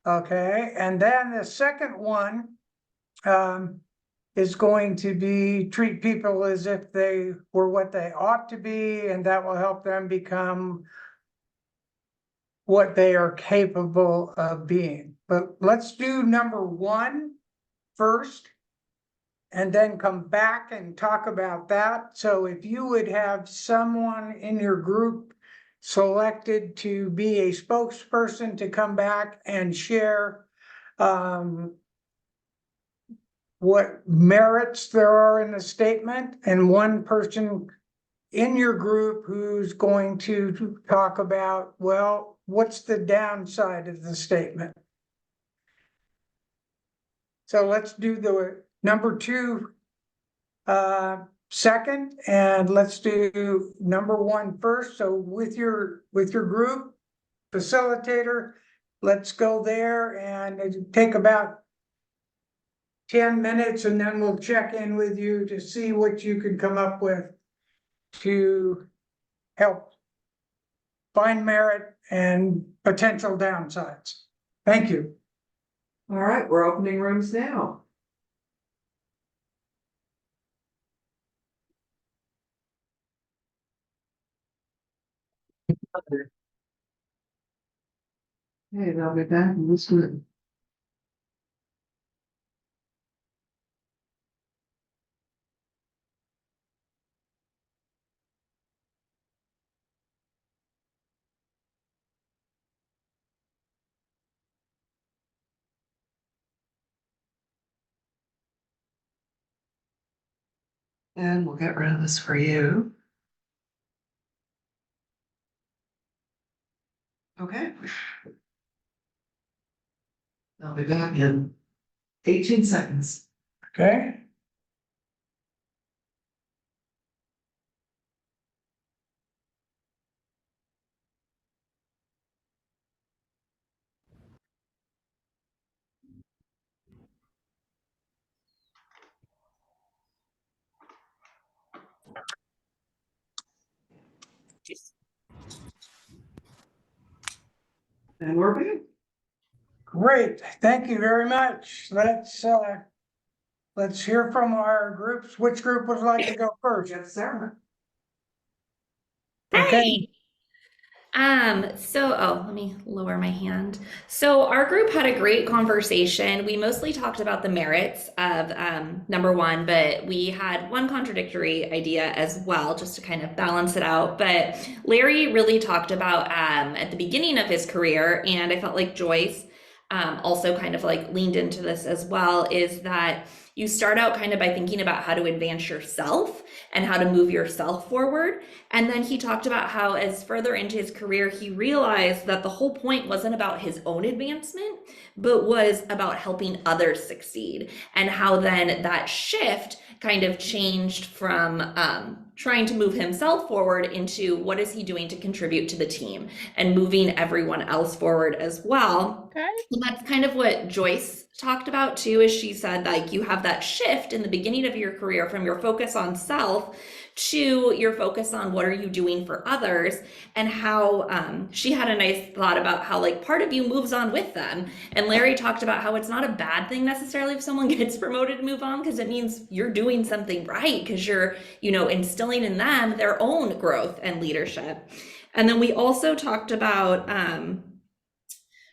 E: Okay, and then the second one is going to be treat people as if they were what they ought to be, and that will help them become what they are capable of being. But let's do number 1 first, and then come back and talk about that. So if you would have someone in your group selected to be a spokesperson to come back and share what merits there are in the statement, and one person in your group who's going to talk about, well, what's the downside of the statement? So let's do the number 2 second, and let's do number 1 first. So with your group facilitator, let's go there and take about 10 minutes, and then we'll check in with you to see what you can come up with to help find merit and potential downsides. Thank you.
D: All right, we're opening rooms now. Hey, they'll be back in this room. And we'll get rid of this for you. Okay. I'll be back in 18 seconds.
E: Okay.
D: And we're back.
E: Great, thank you very much. Let's hear from our groups. Which group would like to go first?
D: Yes, Sarah.
E: Okay.
N: Let me lower my hand. So our group had a great conversation. We mostly talked about the merits of number 1, but we had one contradictory idea as well, just to kind of balance it out. But Larry really talked about at the beginning of his career, and I felt like Joyce also kind of like leaned into this as well, is that you start out kind of by thinking about how to advance yourself and how to move yourself forward. And then he talked about how as further into his career, he realized that the whole point wasn't about his own advancement, but was about helping others succeed. And how then that shift kind of changed from trying to move himself forward into what is he doing to contribute to the team and moving everyone else forward as well.
B: Okay.
N: And that's kind of what Joyce talked about too, is she said, like, you have that shift in the beginning of your career from your focus on self to your focus on what are you doing for others, and how she had a nice thought about how like part of you moves on with them. And Larry talked about how it's not a bad thing necessarily if someone gets promoted to move on, because it means you're doing something right, because you're, you know, instilling in them their own growth and leadership. And then we also talked about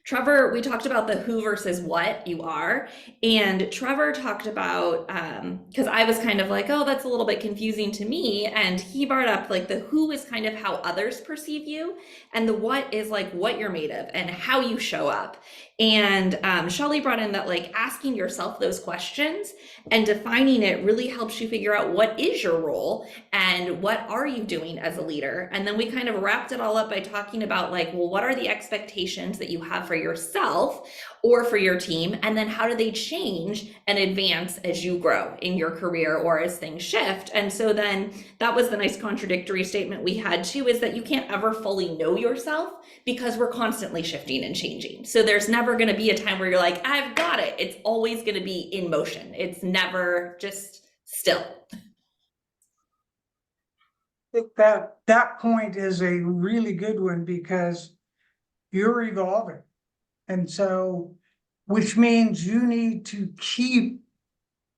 N: Trevor, we talked about the who versus what you are. And Trevor talked about, because I was kind of like, oh, that's a little bit confusing to me. And he brought up like the who is kind of how others perceive you, and the what is like what you're made of and how you show up. And Shelley brought in that like asking yourself those questions and defining it really helps you figure out what is your role and what are you doing as a leader. And then we kind of wrapped it all up by talking about like, well, what are the expectations that you have for yourself or for your team? And then how do they change and advance as you grow in your career or as things shift? And so then that was the nice contradictory statement we had too, is that you can't ever fully know yourself because we're constantly shifting and changing. So there's never going to be a time where you're like, I've got it. It's always going to be in motion. It's never just still.
E: I think that point is a really good one because you're evolving. And so, which means you need to keep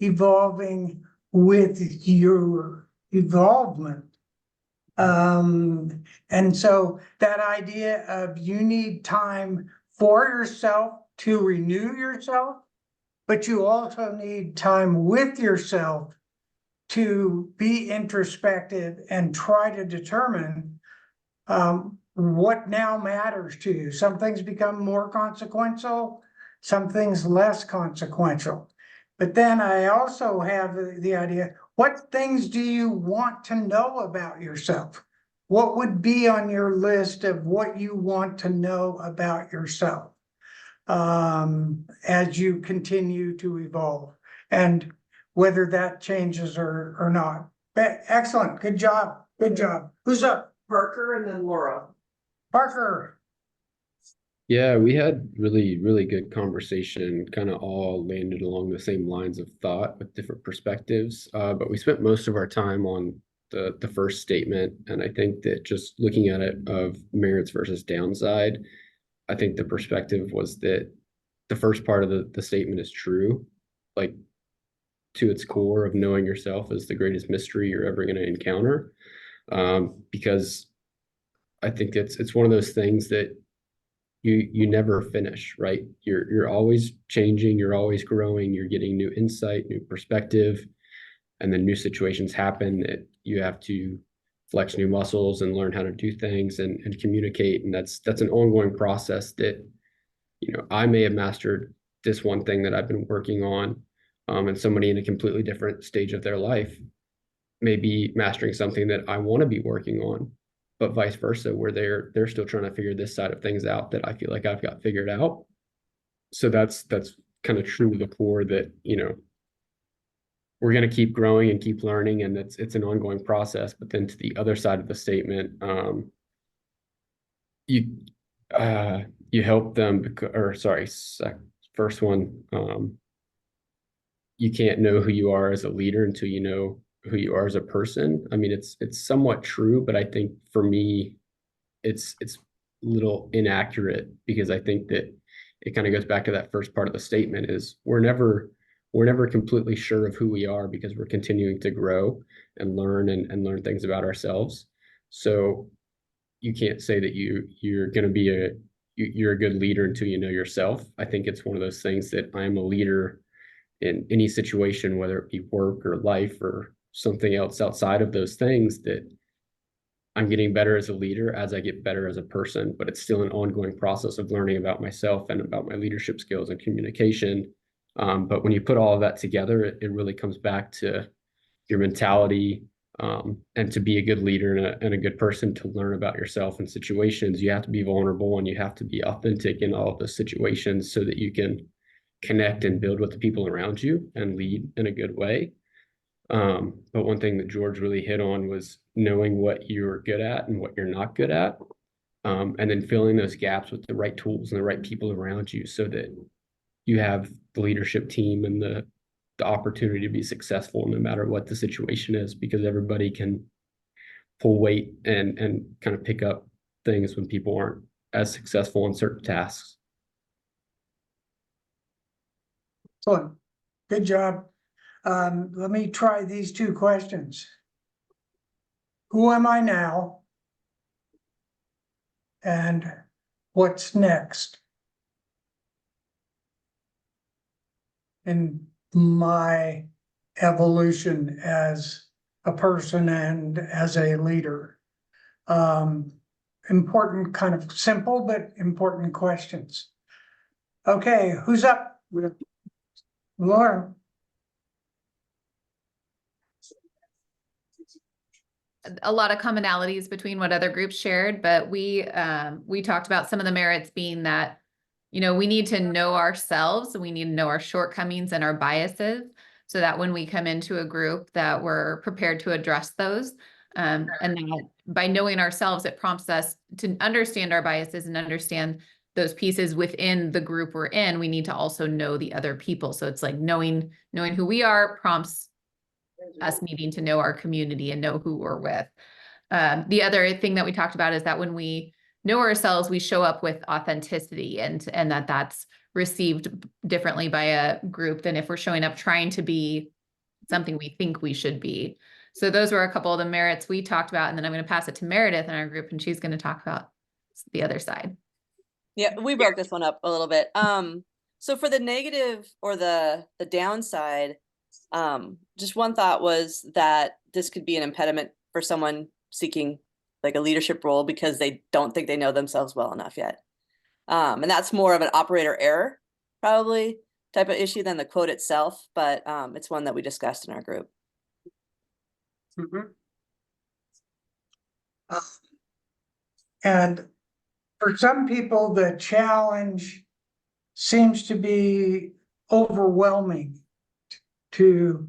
E: evolving with your evolvement. And so that idea of you need time for yourself to renew yourself, but you also need time with yourself to be introspective and try to determine what now matters to you. Some things become more consequential, some things less consequential. But then I also have the idea, what things do you want to know about yourself? What would be on your list of what you want to know about yourself as you continue to evolve, and whether that changes or not? Excellent. Good job. Good job. Who's up?
D: Parker and then Laura.
E: Parker.
L: Yeah, we had really, really good conversation, kind of all landed along the same lines of thought with different perspectives. But we spent most of our time on the first statement. And I think that just looking at it of merits versus downside, I think the perspective was that the first part of the statement is true, like to its core of knowing yourself is the greatest mystery you're ever going to encounter. Because I think it's one of those things that you never finish, right? You're always changing, you're always growing, you're getting new insight, new perspective, and then new situations happen that you have to flex new muscles and learn how to do things and communicate. And that's an ongoing process that, you know, I may have mastered this one thing that I've been working on, and somebody in a completely different stage of their life may be mastering something that I want to be working on, but vice versa, where they're still trying to figure this side of things out that I feel like I've got figured out. So that's kind of true to the core that, you know, we're going to keep growing and keep learning, and it's an ongoing process. But then to the other side of the statement, you help them, first one, you can't know who you are as a leader until you know who you are as a person. I mean, it's somewhat true, but I think for me, it's a little inaccurate, because I think that it kind of goes back to that first part of the statement is we're never completely sure of who we are, because we're continuing to grow and learn and learn things about ourselves. So you can't say that you're going to be you're a good leader until you know yourself. I think it's one of those things that I am a leader in any situation, whether it be work or life or something else outside of those things, that I'm getting better as a leader as I get better as a person. But it's still an ongoing process of learning about myself and about my leadership skills and communication. But when you put all of that together, it really comes back to your mentality, and to be a good leader and a good person, to learn about yourself in situations. You have to be vulnerable and you have to be authentic in all of those situations so that you can connect and build with the people around you and lead in a good way. But one thing that George really hit on was knowing what you're good at and what you're not good at, and then filling those gaps with the right tools and the right people around you, so that you have the leadership team and the opportunity to be successful no matter what the situation is, because everybody can pull weight and kind of pick up things when people aren't as successful in certain tasks.
E: Excellent. Good job. Let me try these two questions. Who am I now? And what's next in my evolution as a person and as a leader? Important, kind of simple, but important questions. Okay, who's up? Laura.
O: A lot of commonalities between what other groups shared, but we talked about some of the merits being that, you know, we need to know ourselves, we need to know our shortcomings and our biases, so that when we come into a group that we're prepared to address those. And that by knowing ourselves, it prompts us to understand our biases and understand those pieces within the group we're in. We need to also know the other people. So it's like knowing who we are prompts us needing to know our community and know who we're with. The other thing that we talked about is that when we know ourselves, we show up with authenticity, and that's received differently by a group than if we're showing up trying to be something we think we should be. So those were a couple of the merits we talked about, and then I'm going to pass it to Meredith in our group, and she's going to talk about the other side.
P: Yeah, we broke this one up a little bit. So for the negative or the downside, just one thought was that this could be an impediment for someone seeking like a leadership role because they don't think they know themselves well enough yet. And that's more of an operator error, probably type of issue than the quote itself, but it's one that we discussed in our group.
E: And for some people, the challenge seems to be overwhelming to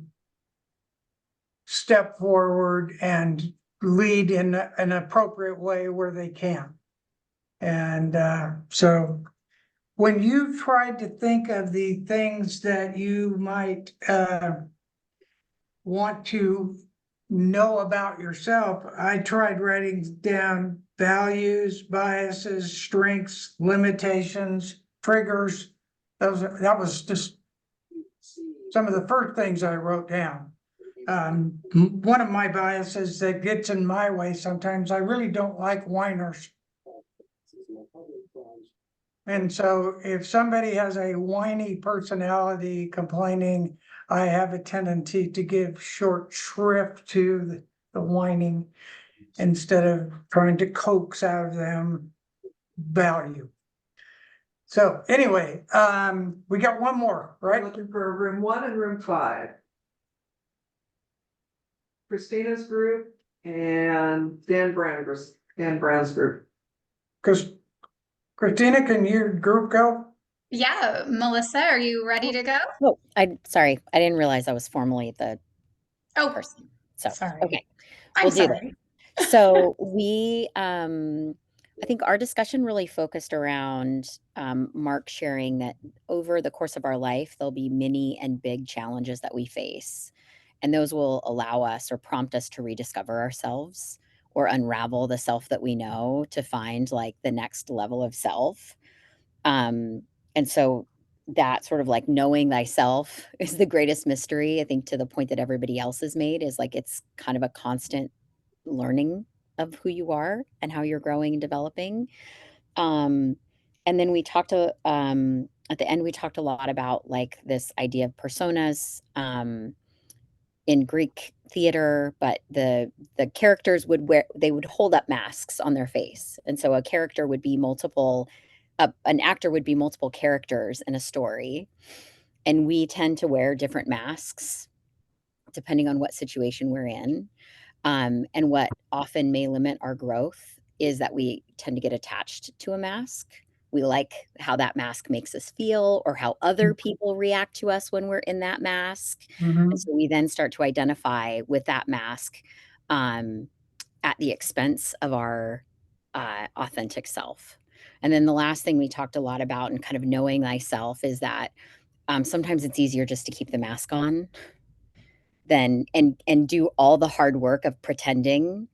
E: step forward and lead in an appropriate way where they can. And so when you tried to think of the things that you might want to know about yourself, I tried writing down values, biases, strengths, limitations, triggers. That was just some of the first things I wrote down. One of my biases that gets in my way sometimes, I really don't like whiners. And so if somebody has a whiny personality complaining, I have a tendency to give short shrift to the whining instead of trying to coax out of them value. So anyway, we got one more, right?
D: Looking for room 1 and room 5. Christina's group and Dan Brown's group.
E: Because Christina, can your group go?
Q: Yeah, Melissa, are you ready to go?
I: Oh, sorry, I didn't realize I was formally the person. So
Q: sorry.
I: Okay,
Q: I'm
I: we'll do
Q: sorry.
I: that. So we, I think our discussion really focused around Mark sharing that over the course of our life, there'll be many and big challenges that we face. And those will allow us or prompt us to rediscover ourselves or unravel the self that we know to find like the next level of self. And so that sort of like knowing thyself is the greatest mystery, I think, to the point that everybody else has made, is like it's kind of a constant learning of who you are and how you're growing and developing. And then we talked at the end, we talked a lot about like this idea of personas in Greek theater, but the characters would hold up masks on their face. And so a character would be an actor would be multiple characters in a story. And we tend to wear different masks depending on what situation we're in. And what often may limit our growth is that we tend to get attached to a mask. We like how that mask makes us feel or how other people react to us when we're in that mask. And so we then start to identify with that mask at the expense of our authentic self. And then the last thing we talked a lot about and kind of knowing thyself is that sometimes it's easier just to keep the mask on than and do all the hard work of pretending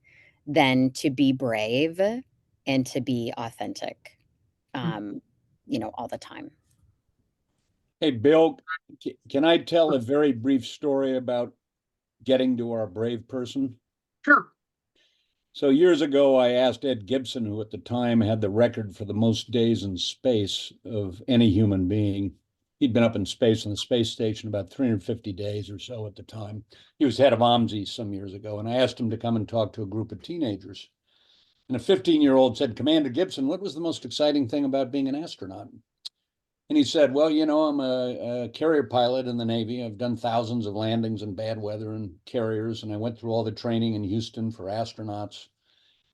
I: than to be brave and to be authentic, all the time.
R: Hey, Bill, can I tell a very brief story about getting to our brave person?
E: Sure.
R: So years ago, I asked Ed Gibson, who at the time had the record for the most days in space of any human being. He'd been up in space on the space station about 350 days or so at the time. He was head of OMSI some years ago, and I asked him to come and talk to a group of teenagers. And a 15-year-old said, Commander Gibson, what was the most exciting thing about being an astronaut? And he said, well, I'm a carrier pilot in the Navy. I've done thousands of landings in bad weather and carriers, and I went through all the training in Houston for astronauts.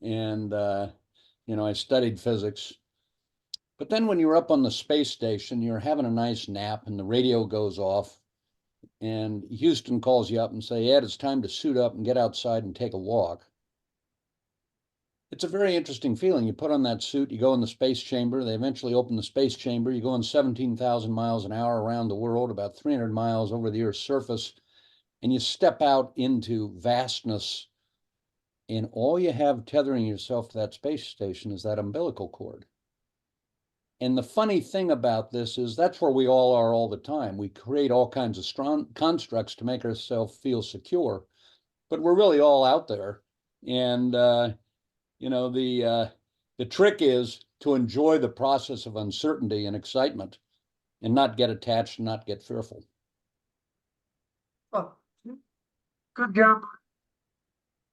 R: And, I studied physics. But then when you're up on the space station, you're having a nice nap and the radio goes off and Houston calls you up and say, Ed, it's time to suit up and get outside and take a walk. It's a very interesting feeling. You put on that suit, you go in the space chamber. They eventually open the space chamber. You go in 17,000 miles an hour around the world, about 300 miles over the Earth's surface, and you step out into vastness. And all you have tethering yourself to that space station is that umbilical cord. And the funny thing about this is that's where we all are all the time. We create all kinds of strong constructs to make ourselves feel secure, but we're really all out there. And, the trick is to enjoy the process of uncertainty and excitement and not get attached and not get fearful.
E: Well, good job.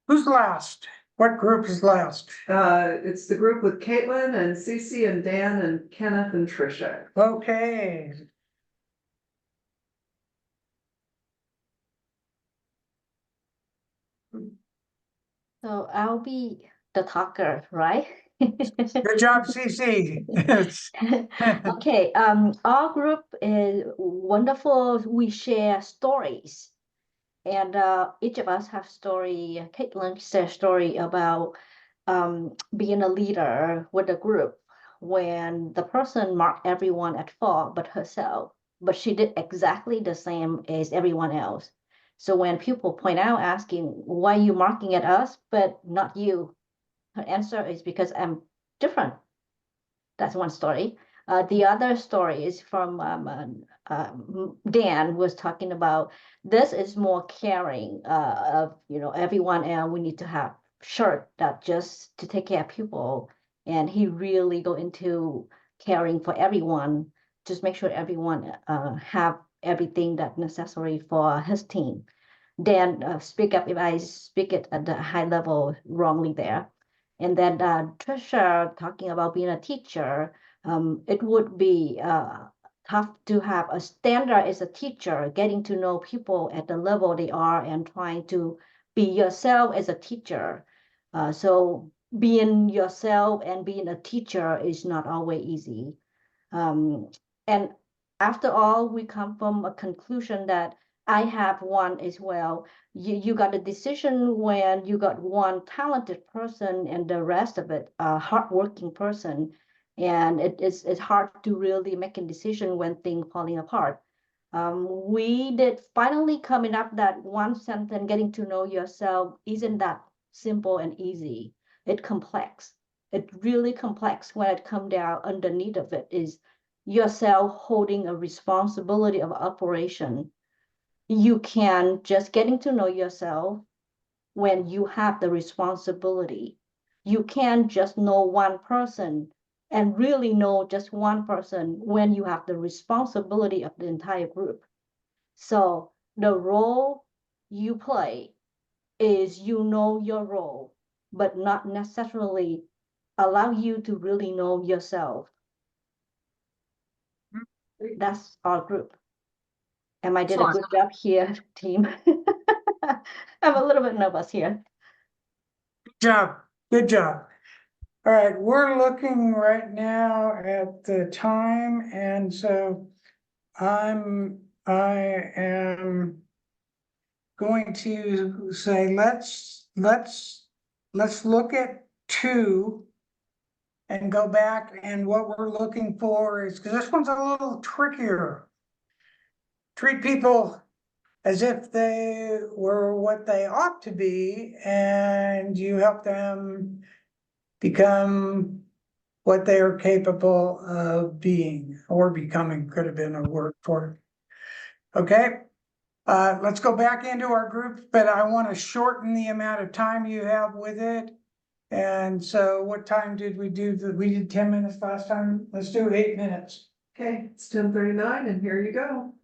E: Who's last? What group is last?
D: It's the group with Caitlin and Cece and Dan and Kenneth and Trisha.
E: Okay.
S: So I'll be the talker, right?
E: Good job, Cece.
S: Okay, our group is wonderful. We share stories. And each of us have story. Caitlin shared a story about being a leader with a group when the person marked everyone at fault but herself, but she did exactly the same as everyone else. So when people point out asking, why are you marking at us but not you? Her answer is because I'm different. That's one story. The other story is from Dan was talking about this is more caring of everyone, and we need to have shirt that just to take care of people, and he really go into caring for everyone, just make sure everyone have everything that necessary for his team. Dan, speak up if I speak it at the high level wrongly there. And then Trisha talking about being a teacher, it would be tough to have a standard as a teacher, getting to know people at the level they are and trying to be yourself as a teacher. So being yourself and being a teacher is not always easy. And after all, we come from a conclusion that I have one as well. You got a decision when you got one talented person and the rest of it a hardworking person, and it's hard to really make a decision when things falling apart. We did finally coming up that one sentence, getting to know yourself isn't that simple and easy. It's complex. It's really complex when it comes down underneath of it is yourself holding a responsibility of operation. You can just getting to know yourself when you have the responsibility. You can't just know one person and really know just one person when you have the responsibility of the entire group. So the role you play is you know your role, but not necessarily allow you to really know yourself. That's our group. And I did a good job here, team. I'm a little bit nervous here.
E: Good job. Good job. All right, we're looking right now at the time, and so I am going to say let's look at 2 and go back, and what we're looking for is, because this one's a little trickier. Treat people as if they were what they ought to be, and you help them become what they are capable of being or becoming, could have been a word for it. Okay, let's go back into our group, but I want to shorten the amount of time you have with it. And so what time did we do? We did 10 minutes last time. Let's do 8 minutes.
D: Okay, it's 10:39 and here you go.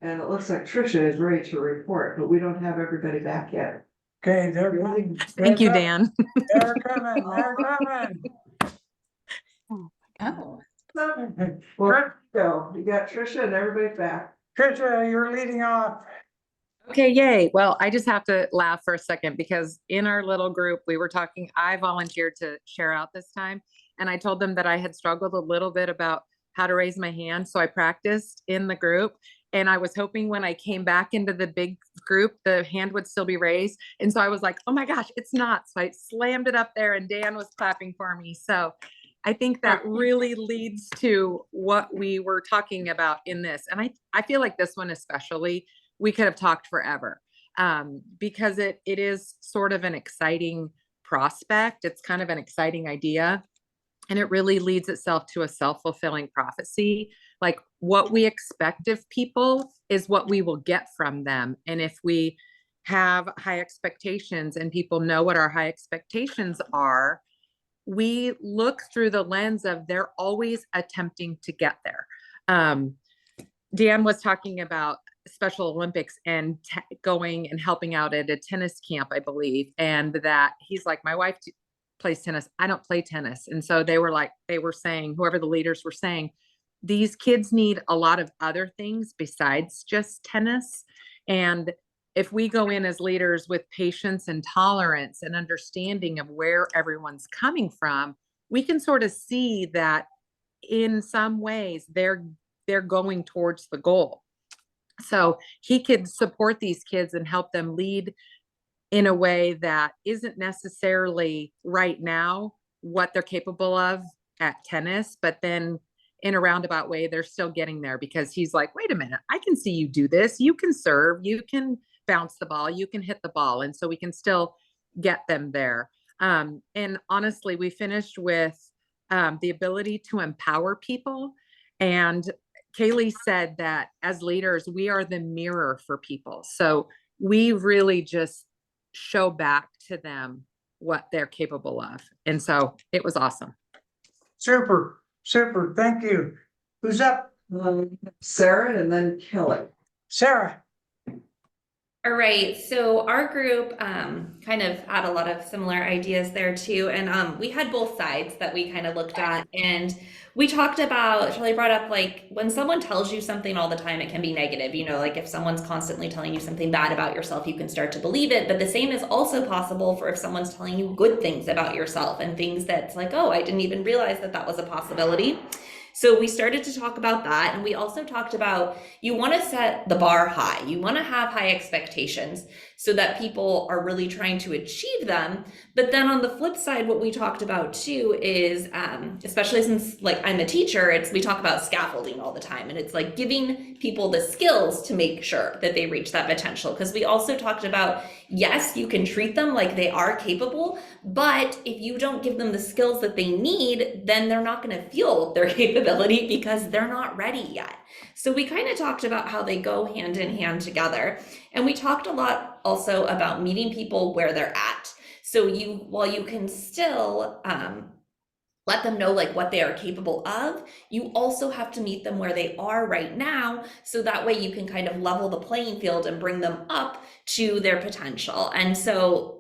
D: And it looks like Trisha is ready to report, but we don't have everybody back yet.
E: Okay, they're coming.
T: Thank you, Dan.
E: They're coming, they're coming.
Q: Oh.
D: Well, go. You got Trisha and everybody back.
E: Trisha, you're leading off.
T: Okay, yay. Well, I just have to laugh for a second because in our little group, we were talking, I volunteered to share out this time. And I told them that I had struggled a little bit about how to raise my hand. So I practiced in the group. And I was hoping when I came back into the big group, the hand would still be raised. And so I was like, oh my gosh, it's not. So I slammed it up there and Dan was clapping for me. So I think that really leads to what we were talking about in this. And I feel like this one especially, we could have talked forever because it is sort of an exciting prospect. It's kind of an exciting idea. And it really leads itself to a self-fulfilling prophecy. Like what we expect of people is what we will get from them. And if we have high expectations and people know what our high expectations are, we look through the lens of they're always attempting to get there. Dan was talking about Special Olympics and going and helping out at a tennis camp, I believe. And that he's like, my wife plays tennis. I don't play tennis. And so they were saying, whoever the leaders were saying, these kids need a lot of other things besides just tennis. And if we go in as leaders with patience and tolerance and understanding of where everyone's coming from, we can sort of see that in some ways they're going towards the goal. So he could support these kids and help them lead in a way that isn't necessarily right now what they're capable of at tennis, but then in a roundabout way, they're still getting there because he's like, wait a minute, I can see you do this. You can serve, you can bounce the ball, you can hit the ball. And so we can still get them there. And honestly, we finished with the ability to empower people. And Kaylee said that as leaders, we are the mirror for people. So we really just show back to them what they're capable of. And so it was awesome.
E: Super, super. Thank you. Who's up?
D: Sarah and then Kelly.
E: Sarah.
N: All right, so our group kind of had a lot of similar ideas there too. And we had both sides that we kind of looked at. And we talked about, Shelley brought up, like when someone tells you something all the time, it can be negative. You know, like if someone's constantly telling you something bad about yourself, you can start to believe it. But the same is also possible for if someone's telling you good things about yourself and things that's like, oh, I didn't even realize that that was a possibility. So we started to talk about that. And we also talked about, you want to set the bar high. You want to have high expectations so that people are really trying to achieve them. But then on the flip side, what we talked about too is, especially since like I'm a teacher, we talk about scaffolding all the time. And it's like giving people the skills to make sure that they reach that potential. Because we also talked about, yes, you can treat them like they are capable, but if you don't give them the skills that they need, then they're not going to feel their capability because they're not ready yet. So we kind of talked about how they go hand in hand together. And we talked a lot also about meeting people where they're at. So while you can still let them know like what they are capable of, you also have to meet them where they are right now. So that way you can kind of level the playing field and bring them up to their potential. And so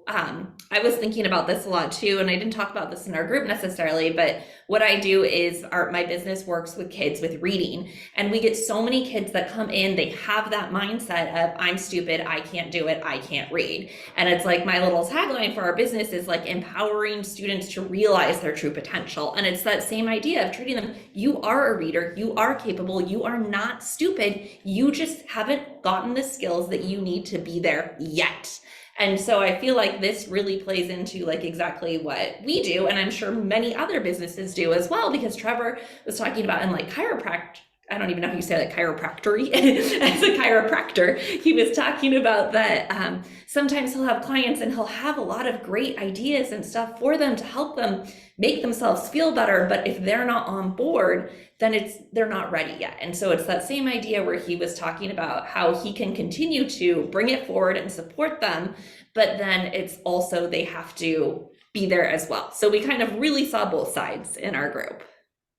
N: I was thinking about this a lot too, and I didn't talk about this in our group necessarily, but what I do is my business works with kids with reading, and we get so many kids that come in, they have that mindset of I'm stupid, I can't do it, I can't read. And it's like my little tagline for our business is like empowering students to realize their true potential. And it's that same idea of treating them, you are a reader, you are capable, you are not stupid, you just haven't gotten the skills that you need to be there yet. And so I feel like this really plays into like exactly what we do. And I'm sure many other businesses do as well, because Trevor was talking about in like chiropractic, I don't even know how you say that, chiropractory. As a chiropractor, he was talking about that sometimes he'll have clients and he'll have a lot of great ideas and stuff for them to help them make themselves feel better. But if they're not on board, then they're not ready yet. And so it's that same idea where he was talking about how he can continue to bring it forward and support them, but then it's also they have to be there as well. So we kind of really saw both sides in our group.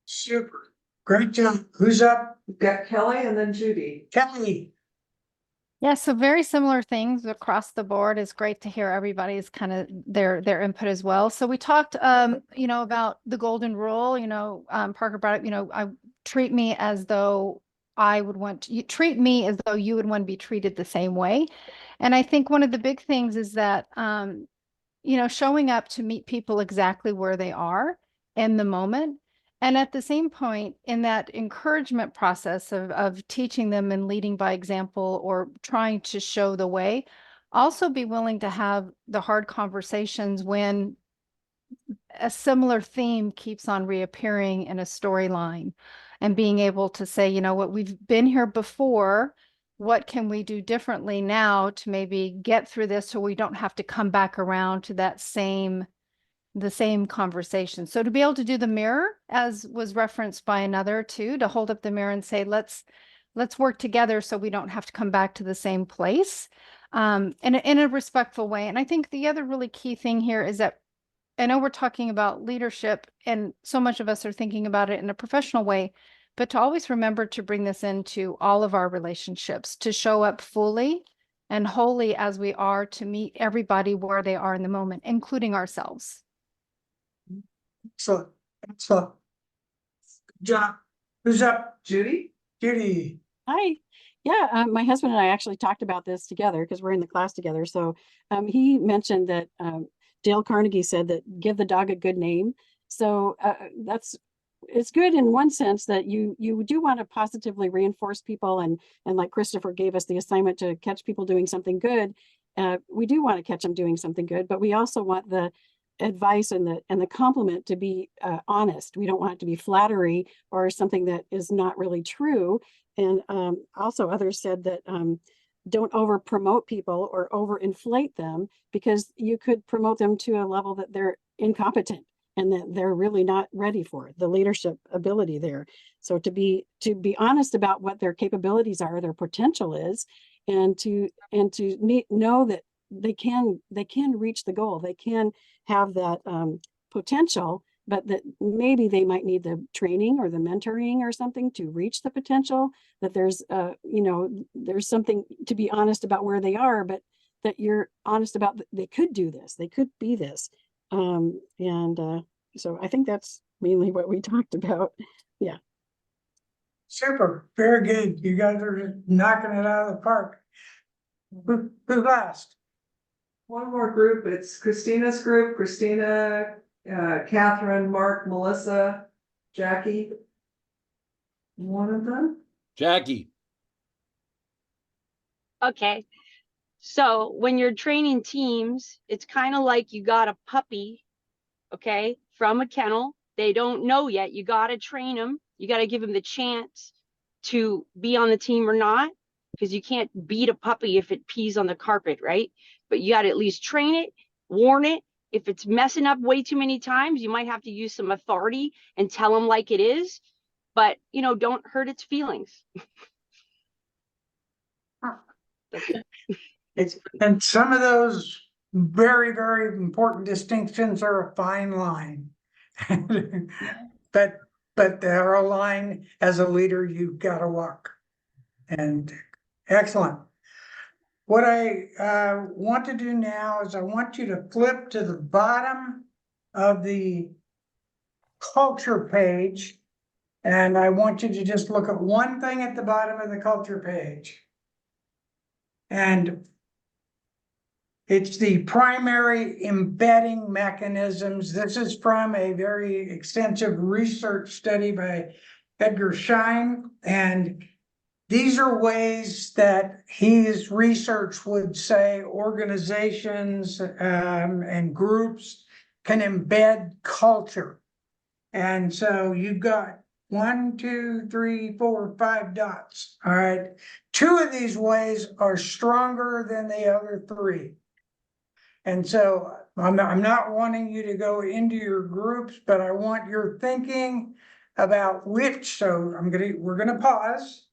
E: Super. Great job. Who's up?
D: We've got Kelly and then Judy.
E: Kelly.
U: Yeah, so very similar things across the board. It's great to hear everybody's kind of their input as well. So we talked, you know, about the golden rule. You know, Parker brought up, you know, I treat me as though I would want to, you treat me as though you would want to be treated the same way. And I think one of the big things is that, you know, showing up to meet people exactly where they are in the moment. And at the same point, in that encouragement process of teaching them and leading by example or trying to show the way, also be willing to have the hard conversations when a similar theme keeps on reappearing in a storyline, and being able to say, you know what, we've been here before. What can we do differently now to maybe get through this so we don't have to come back around to that the same conversation. So to be able to do the mirror, as was referenced by another too, to hold up the mirror and say, let's work together so we don't have to come back to the same place, in a respectful way. And I think the other really key thing here is that I know we're talking about leadership and so much of us are thinking about it in a professional way, but to always remember to bring this into all of our relationships, to show up fully and wholly as we are, to meet everybody where they are in the moment, including ourselves.
E: Excellent. Excellent. Good job. Who's up?
D: Judy?
E: Judy.
V: Hi. Yeah, my husband and I actually talked about this together because we're in the class together. So he mentioned that Dale Carnegie said that give the dog a good name. So it's good in one sense that you do want to positively reinforce people, and like Christopher gave us the assignment to catch people doing something good. We do want to catch them doing something good, but we also want the advice and the compliment to be honest. We don't want it to be flattery or something that is not really true. And also others said that don't over promote people or over inflate them, because you could promote them to a level that they're incompetent and that they're really not ready for the leadership ability there. So to be honest about what their capabilities are, their potential is, and to know that they can reach the goal. They can have that potential, but that maybe they might need the training or the mentoring or something to reach the potential. That there's there's something to be honest about where they are, but that you're honest about they could do this, they could be this. So I think that's mainly what we talked about. Yeah.
E: Super. Very good. You guys are knocking it out of the park. Who's last?
D: One more group. It's Christina's group. Christina, Catherine, Mark, Melissa, Jackie. One of them?
R: Jackie.
W: Okay. So when you're training teams, it's kind of like you got a puppy, okay, from a kennel. They don't know yet. You got to train them. You got to give them the chance to be on the team or not, because you can't beat a puppy if it pees on the carpet, right? But you got to at least train it, warn it. If it's messing up way too many times, you might have to use some authority and tell them like it is, but don't hurt its feelings.
E: And some of those very, very important distinctions are a fine line. but they're a line as a leader you've got to walk. And excellent. What I want to do now is I want you to flip to the bottom of the culture page, and I want you to just look at one thing at the bottom of the culture page. And it's the primary embedding mechanisms. This is from a very extensive research study by Edgar Schein, and these are ways that his research would say organizations and groups can embed culture. And so you've got 1, 2, 3, 4, 5 dots. All right. 2 of these ways are stronger than the other 3. And so I'm not wanting you to go into your groups, but I want your thinking about which. So we're gonna pause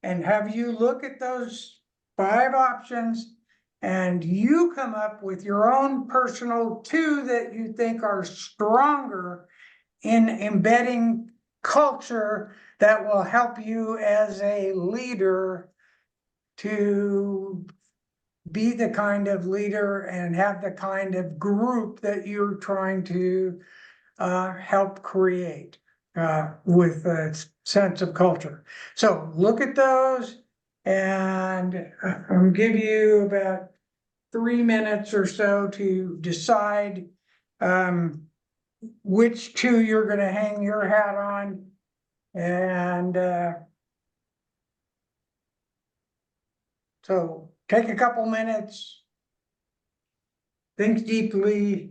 E: and have you look at those 5 options, and you come up with your own personal 2 that you think are stronger in embedding culture that will help you as a leader to be the kind of leader and have the kind of group that you're trying to help create with a sense of culture. So look at those, and I'll give you about 3 minutes or so to decide which 2 you're going to hang your hat on. And so take a couple minutes, think deeply.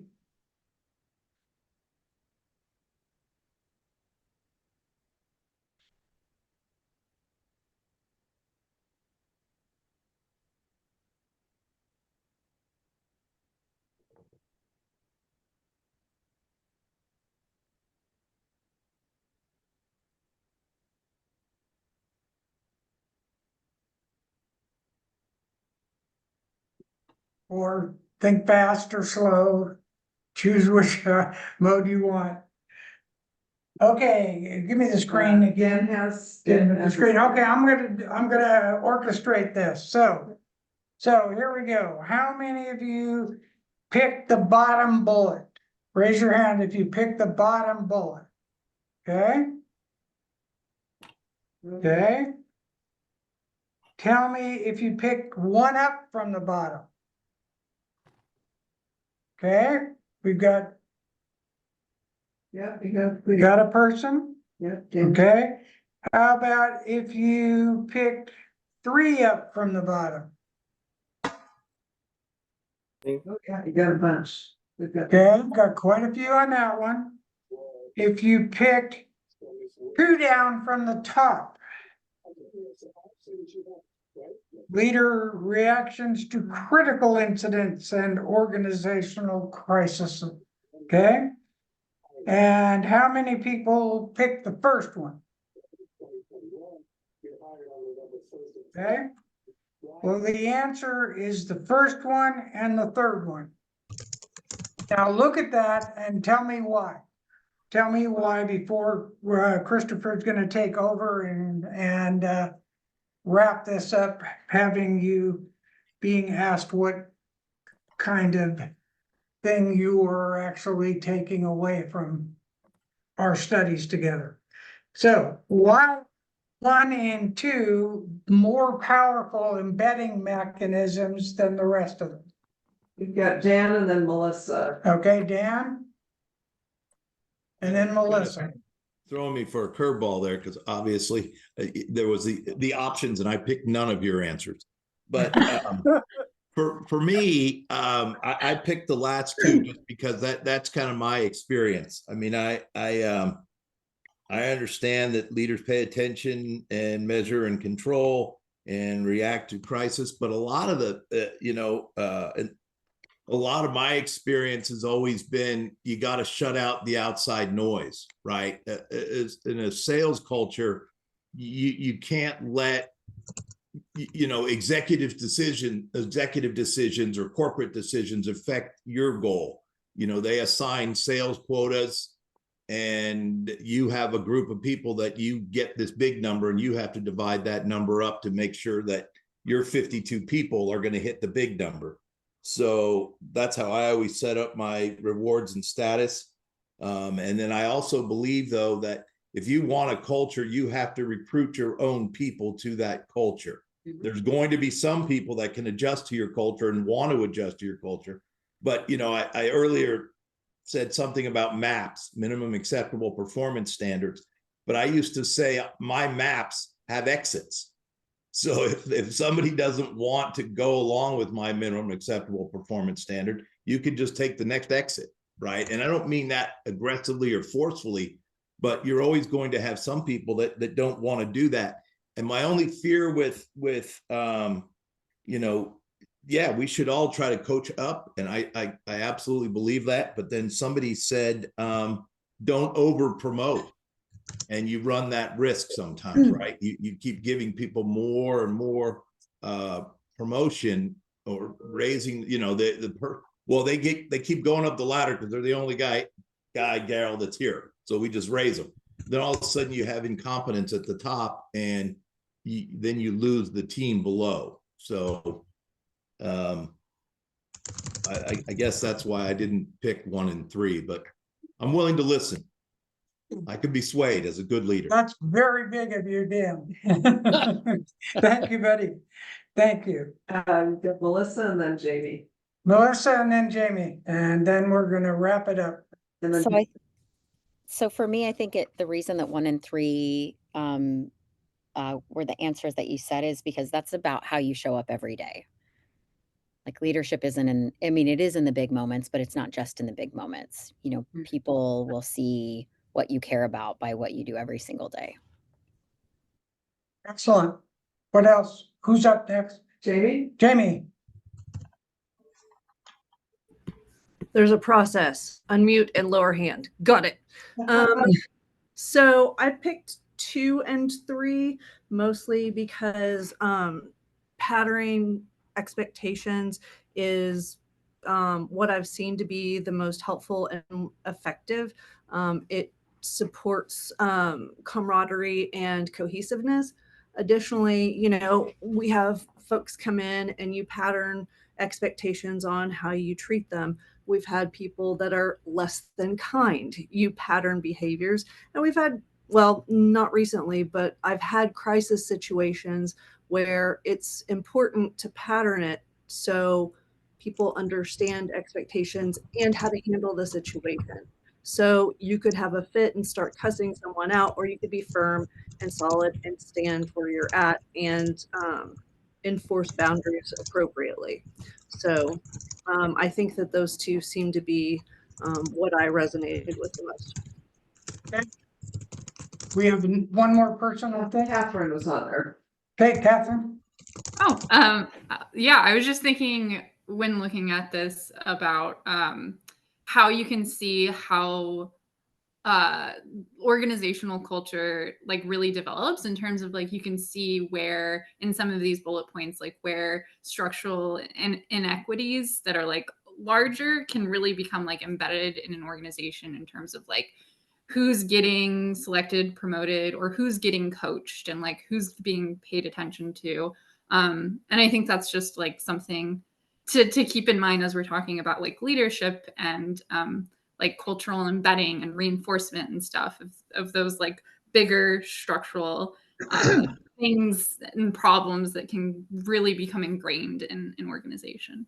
E: Or think fast or slow, choose which mode you want. Okay, give me the screen again. The screen. Okay, I'm gonna orchestrate this. So here we go. How many of you picked the bottom bullet? Raise your hand if you picked the bottom bullet. Okay. Okay. Tell me if you picked one up from the bottom. Okay, we got a person. Okay, how about if you picked 3 up from the bottom? Okay, you got a bunch. Okay, got quite a few on that one. If you picked 2 down from the top. Leader reactions to critical incidents and organizational crises. Okay. And how many people picked the first one? Okay. Well, the answer is the first one and the third one. Now look at that and tell me why. Tell me why before Christopher's going to take over and wrap this up, having you being asked what kind of thing you are actually taking away from our studies together. So why 1 and 2 more powerful embedding mechanisms than the rest of them? You've got Dan and then Melissa. Okay, Dan. And then Melissa.
J: Throwing me for a curveball there, because obviously there was the options and I picked none of your answers. But for me, I picked the last 2 just because that's kind of my experience. I mean, I understand that leaders pay attention and measure and control and react to crisis, but a lot of a lot of my experience has always been you got to shut out the outside noise, right? In a sales culture, you can't let executive decisions or corporate decisions affect your goal. They assign sales quotas, and you have a group of people that you get this big number, and you have to divide that number up to make sure that your 52 people are going to hit the big number. So that's how I always set up my rewards and status. And then I also believe, though, that if you want a culture, you have to recruit your own people to that culture. There's going to be some people that can adjust to your culture and want to adjust to your culture. But, I earlier said something about MAPS, minimum acceptable performance standards. But I used to say my MAPS have exits. So if somebody doesn't want to go along with my minimum acceptable performance standard, you could just take the next exit, right? And I don't mean that aggressively or forcefully, but you're always going to have some people that don't want to do that. And my only fear with you know, yeah, we should all try to coach up, and I absolutely believe that. But then somebody said, don't over promote, and you run that risk sometimes, right? You keep giving people more and more promotion or raising, you know, well, they keep going up the ladder because they're the only guy gal that's here, so we just raise them. Then all of a sudden you have incompetence at the top, and then you lose the team below. So I guess that's why I didn't pick 1 and 3, but I'm willing to listen. I could be swayed as a good leader.
E: That's very big of you, Dan. Thank you, buddy. Thank you.
D: Melissa and then Jamie.
E: Melissa and then Jamie, and then we're gonna wrap it up.
D: And then
I: So for me, I think the reason that 1 and 3 were the answers that you said is because that's about how you show up every day. Like leadership isn't it is in the big moments, but it's not just in the big moments. You know, people will see what you care about by what you do every single day.
E: Excellent. What else? Who's up next?
D: Jamie?
E: Jamie.
M: There's a process. Unmute and lower hand. Got it. So I picked 2 and 3 mostly because patterning expectations is what I've seen to be the most helpful and effective. It supports camaraderie and cohesiveness. Additionally, you know, we have folks come in and you pattern expectations on how you treat them. We've had people that are less than kind. You pattern behaviors. And we've had, well, not recently, but I've had crisis situations where it's important to pattern it so people understand expectations and how to handle the situation. So you could have a fit and start cussing someone out, or you could be firm and solid and stand where you're at and enforce boundaries appropriately. So I think that those 2 seem to be what I resonated with the most.
E: Okay. We have one more person, I think.
D: Catherine was on there.
E: Okay, Catherine.
A: Yeah, I was just thinking when looking at this about how you can see how organizational culture like really develops in terms of like you can see where in some of these bullet points like where structural inequities that are like larger can really become like embedded in an organization in terms of like who's getting selected, promoted, or who's getting coached and like who's being paid attention to. And I think that's just like something to keep in mind as we're talking about like leadership and like cultural embedding and reinforcement and stuff of those like bigger structural things and problems that can really become ingrained in an organization.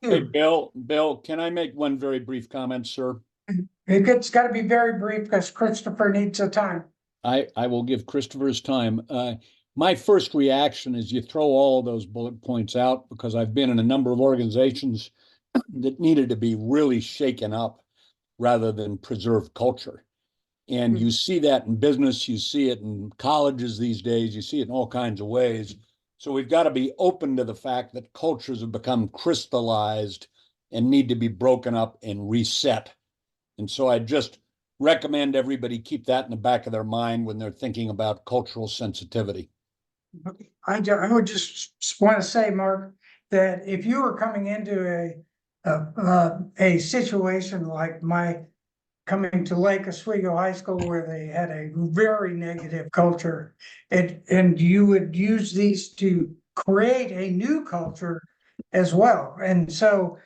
R: Hey, Bill, can I make one very brief comment, sir?
E: It's got to be very brief because Christopher needs the time.
R: I will give Christopher's time. My first reaction is you throw all those bullet points out because I've been in a number of organizations that needed to be really shaken up rather than preserve culture. And you see that in business, you see it in colleges these days, you see it in all kinds of ways. So we've got to be open to the fact that cultures have become crystallized and need to be broken up and reset. And so I just recommend everybody keep that in the back of their mind when they're thinking about cultural sensitivity.
E: I would just want to say, Mark, that if you were coming into a situation like my coming to Lake Oswego High School where they had a very negative culture, and you would use these to create a new culture as well. And so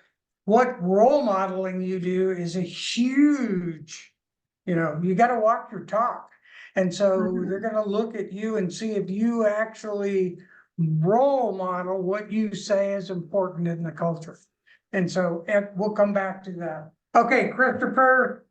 E: what role modeling you do is a huge, you got to walk your talk. And so they're going to look at you and see if you actually role model what you say is important in the culture. And so we'll come back to that. Okay, Christopher,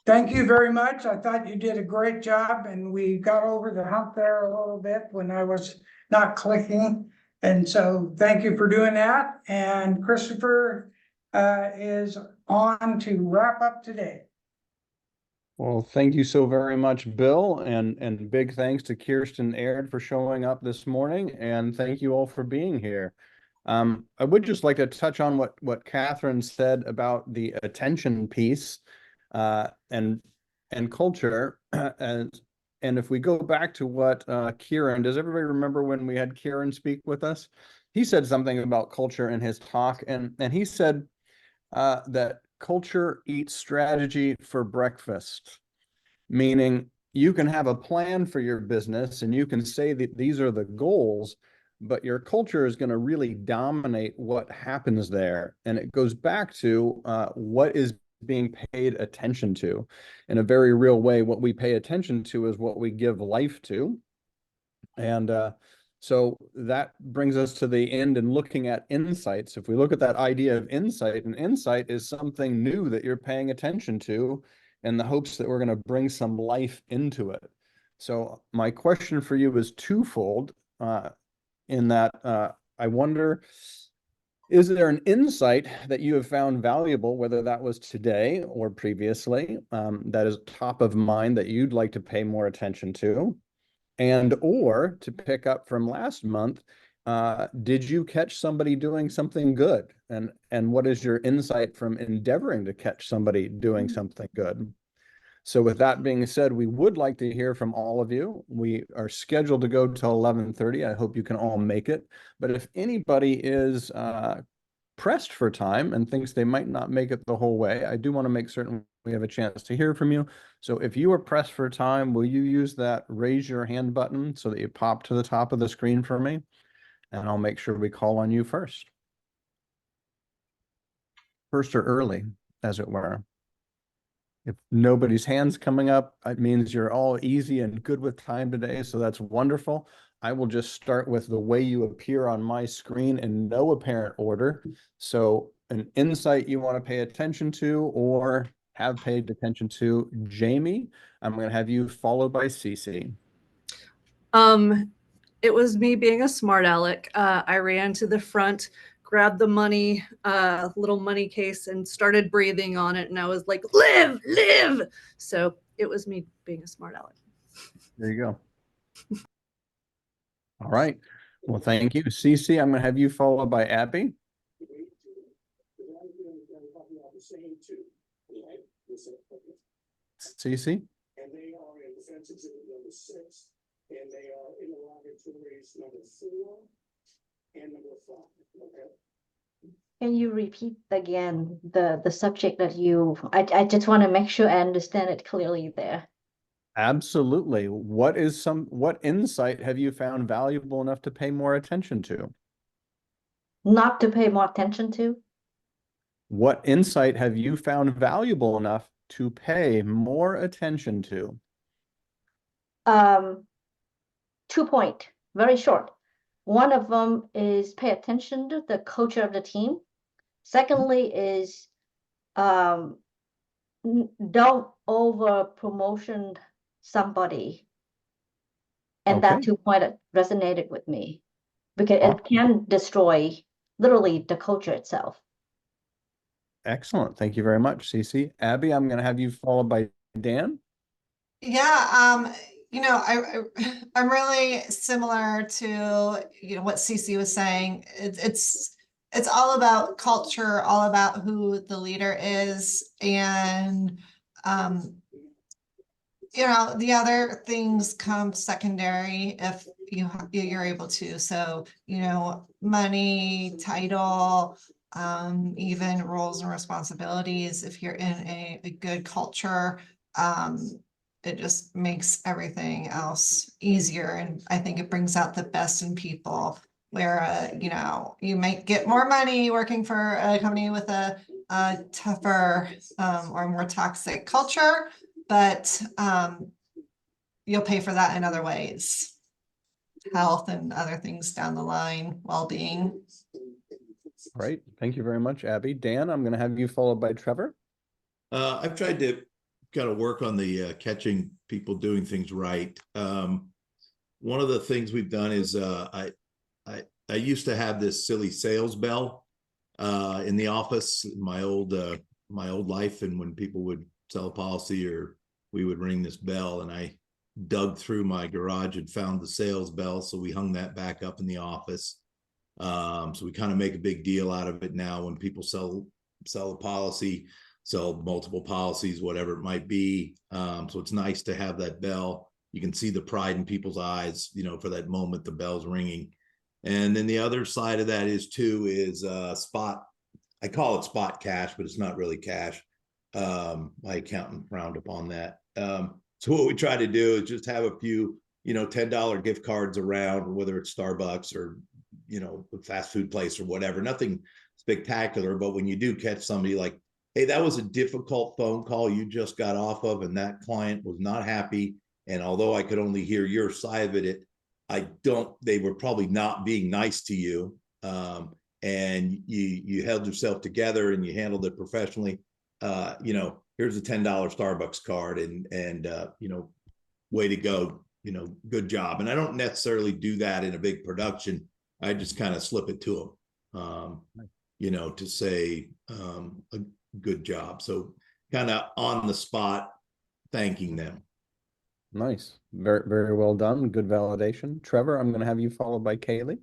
E: thank you very much. I thought you did a great job, and we got over the hump there a little bit when I was not clicking. And so thank you for doing that. And Christopher is on to wrap up today.
R: Well, thank you so very much, Bill, and big thanks to Kirsten Aird for showing up this morning, and thank you all for being here. I would just like to touch on what Catherine said about the attention piece and culture. And if we go back to what Kieran, does everybody remember when we had Kieran speak with us? He said something about culture in his talk, and he said that culture eats strategy for breakfast, meaning you can have a plan for your business and you can say that these are the goals, but your culture is going to really dominate what happens there. And it goes back to what is being paid attention to. In a very real way, what we pay attention to is what we give life to. And so that brings us to the end and looking at insights. If we look at that idea of insight, an insight is something new that you're paying attention to in the hopes that we're going to bring some life into it. So my question for you is twofold in that I wonder, is there an insight that you have found valuable, whether that was today or previously, that is top of mind that you'd like to pay more attention to? And or to pick up from last month, did you catch somebody doing something good? And what is your insight from endeavoring to catch somebody doing something good? So with that being said, we would like to hear from all of you. We are scheduled to go till 11:30. I hope you can all make it. But if anybody is pressed for time and thinks they might not make it the whole way, I do want to make certain we have a chance to hear from you. So if you are pressed for time, will you use that raise your hand button so that you pop to the top of the screen for me? And I'll make sure we call on you first. First or early, as it were. If nobody's hand's coming up, it means you're all easy and good with time today. So that's wonderful. I will just start with the way you appear on my screen in no apparent order. So an insight you want to pay attention to or have paid attention to. Jamie, I'm going to have you followed by Cece.
M: It was me being a smart aleck. I ran to the front, grabbed the money, little money case, and started breathing on it. And I was like, live, live. So it was me being a smart aleck.
R: There you go. All right. Well, thank you. Cece, I'm going to have you followed by Abby. Cece?
C: And they are in defense exhibit number 6, and they are interrogatories number 4 and number 5. Okay.
S: Can you repeat again the subject that I just want to make sure I understand it clearly there.
R: Absolutely. What insight have you found valuable enough to pay more attention to?
S: Not to pay more attention to?
R: What insight have you found valuable enough to pay more attention to?
S: 2 points, very short. One of them is pay attention to the culture of the team. Secondly is don't over promotion somebody. And that 2 point resonated with me because it can destroy literally the culture itself.
R: Excellent. Thank you very much, Cece. Abby, I'm going to have you followed by Dan.
F: Yeah, I'm really similar to what Cece was saying. It's all about culture, all about who the leader is, and the other things come secondary if you're able to. So money, title, even roles and responsibilities. If you're in a good culture, it just makes everything else easier. And I think it brings out the best in people where, you might get more money working for a company with a tougher or more toxic culture, but you'll pay for that in other ways. Health and other things down the line, well-being.
R: Great. Thank you very much, Abby. Dan, I'm going to have you followed by Trevor.
J: I've tried to got to work on the catching people doing things right. One of the things we've done is I used to have this silly sales bell in the office in my old life, and when people would sell a policy or we would ring this bell, and I dug through my garage and found the sales bell, so we hung that back up in the office. So we kind of make a big deal out of it now when people sell a policy, sell multiple policies, whatever it might be. So it's nice to have that bell. You can see the pride in people's eyes, you know, for that moment the bell's ringing. And then the other side of that is spot. I call it spot cash, but it's not really cash. My accountant frowned upon that. So what we try to do is just have a few, you know, $10 gift cards around, whether it's Starbucks or, you know, a fast food place or whatever. Nothing spectacular, but when you do catch somebody like, hey, that was a difficult phone call you just got off of, and that client was not happy. And although I could only hear your side of it, they were probably not being nice to you. And you held yourself together and you handled it professionally. You know, here's a $10 Starbucks card, and you know, way to go, you know, good job. And I don't necessarily do that in a big production. I just kind of slip it to them, you know, to say a good job. So kind of on the spot, thanking them.
G: Nice. Very, very well done. Good validation. Trevor, I'm going to have you followed by Kaylee.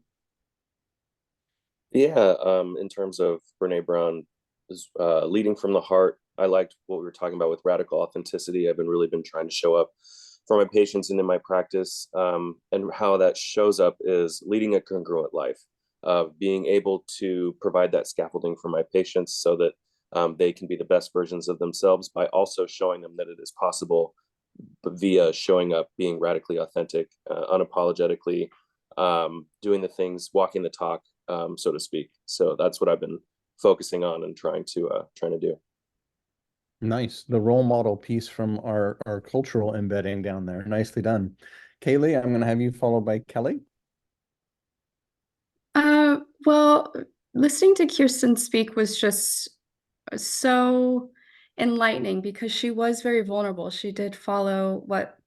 H: Yeah, in terms of Brene Brown, is leading from the heart. I liked what we were talking about with radical authenticity. I've really been trying to show up for my patients and in my practice, and how that shows up is leading a congruent life, being able to provide that scaffolding for my patients so that they can be the best versions of themselves by also showing them that it is possible, but via showing up, being radically authentic, unapologetically, doing the things, walking the talk, so to speak. So that's what I've been focusing on and trying to do.
G: Nice. The role model piece from our cultural embedding down there. Nicely done. Kaylee, I'm going to have you followed by Kelly.
K: Well, listening to Kirsten speak was just so enlightening because she was very vulnerable. She did follow what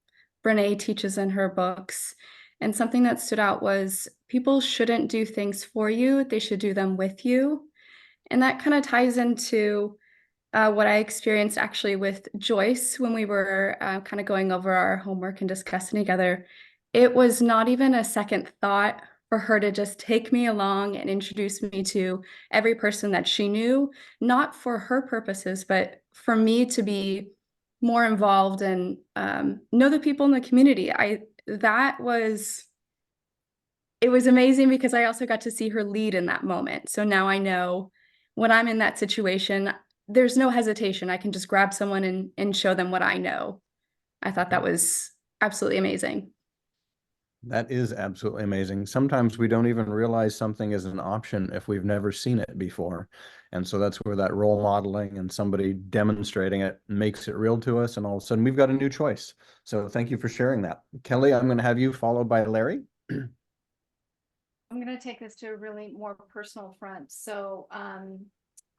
K: Brene teaches in her books. And something that stood out was people shouldn't do things for you, they should do them with you. And that kind of ties into what I experienced actually with Joyce when we were kind of going over our homework and discussing together. It was not even a second thought for her to just take me along and introduce me to every person that she knew, not for her purposes, but for me to be more involved and know the people in the community. It was amazing because I also got to see her lead in that moment. So now I know when I'm in that situation, there's no hesitation. I can just grab someone and show them what I know. I thought that was absolutely amazing.
G: That is absolutely amazing. Sometimes we don't even realize something is an option if we've never seen it before. And so that's where that role modeling and somebody demonstrating it makes it real to us. And all of a sudden we've got a new choice. So thank you for sharing that. Kelly, I'm going to have you followed by Larry.
U: I'm going to take this to a really more personal front. So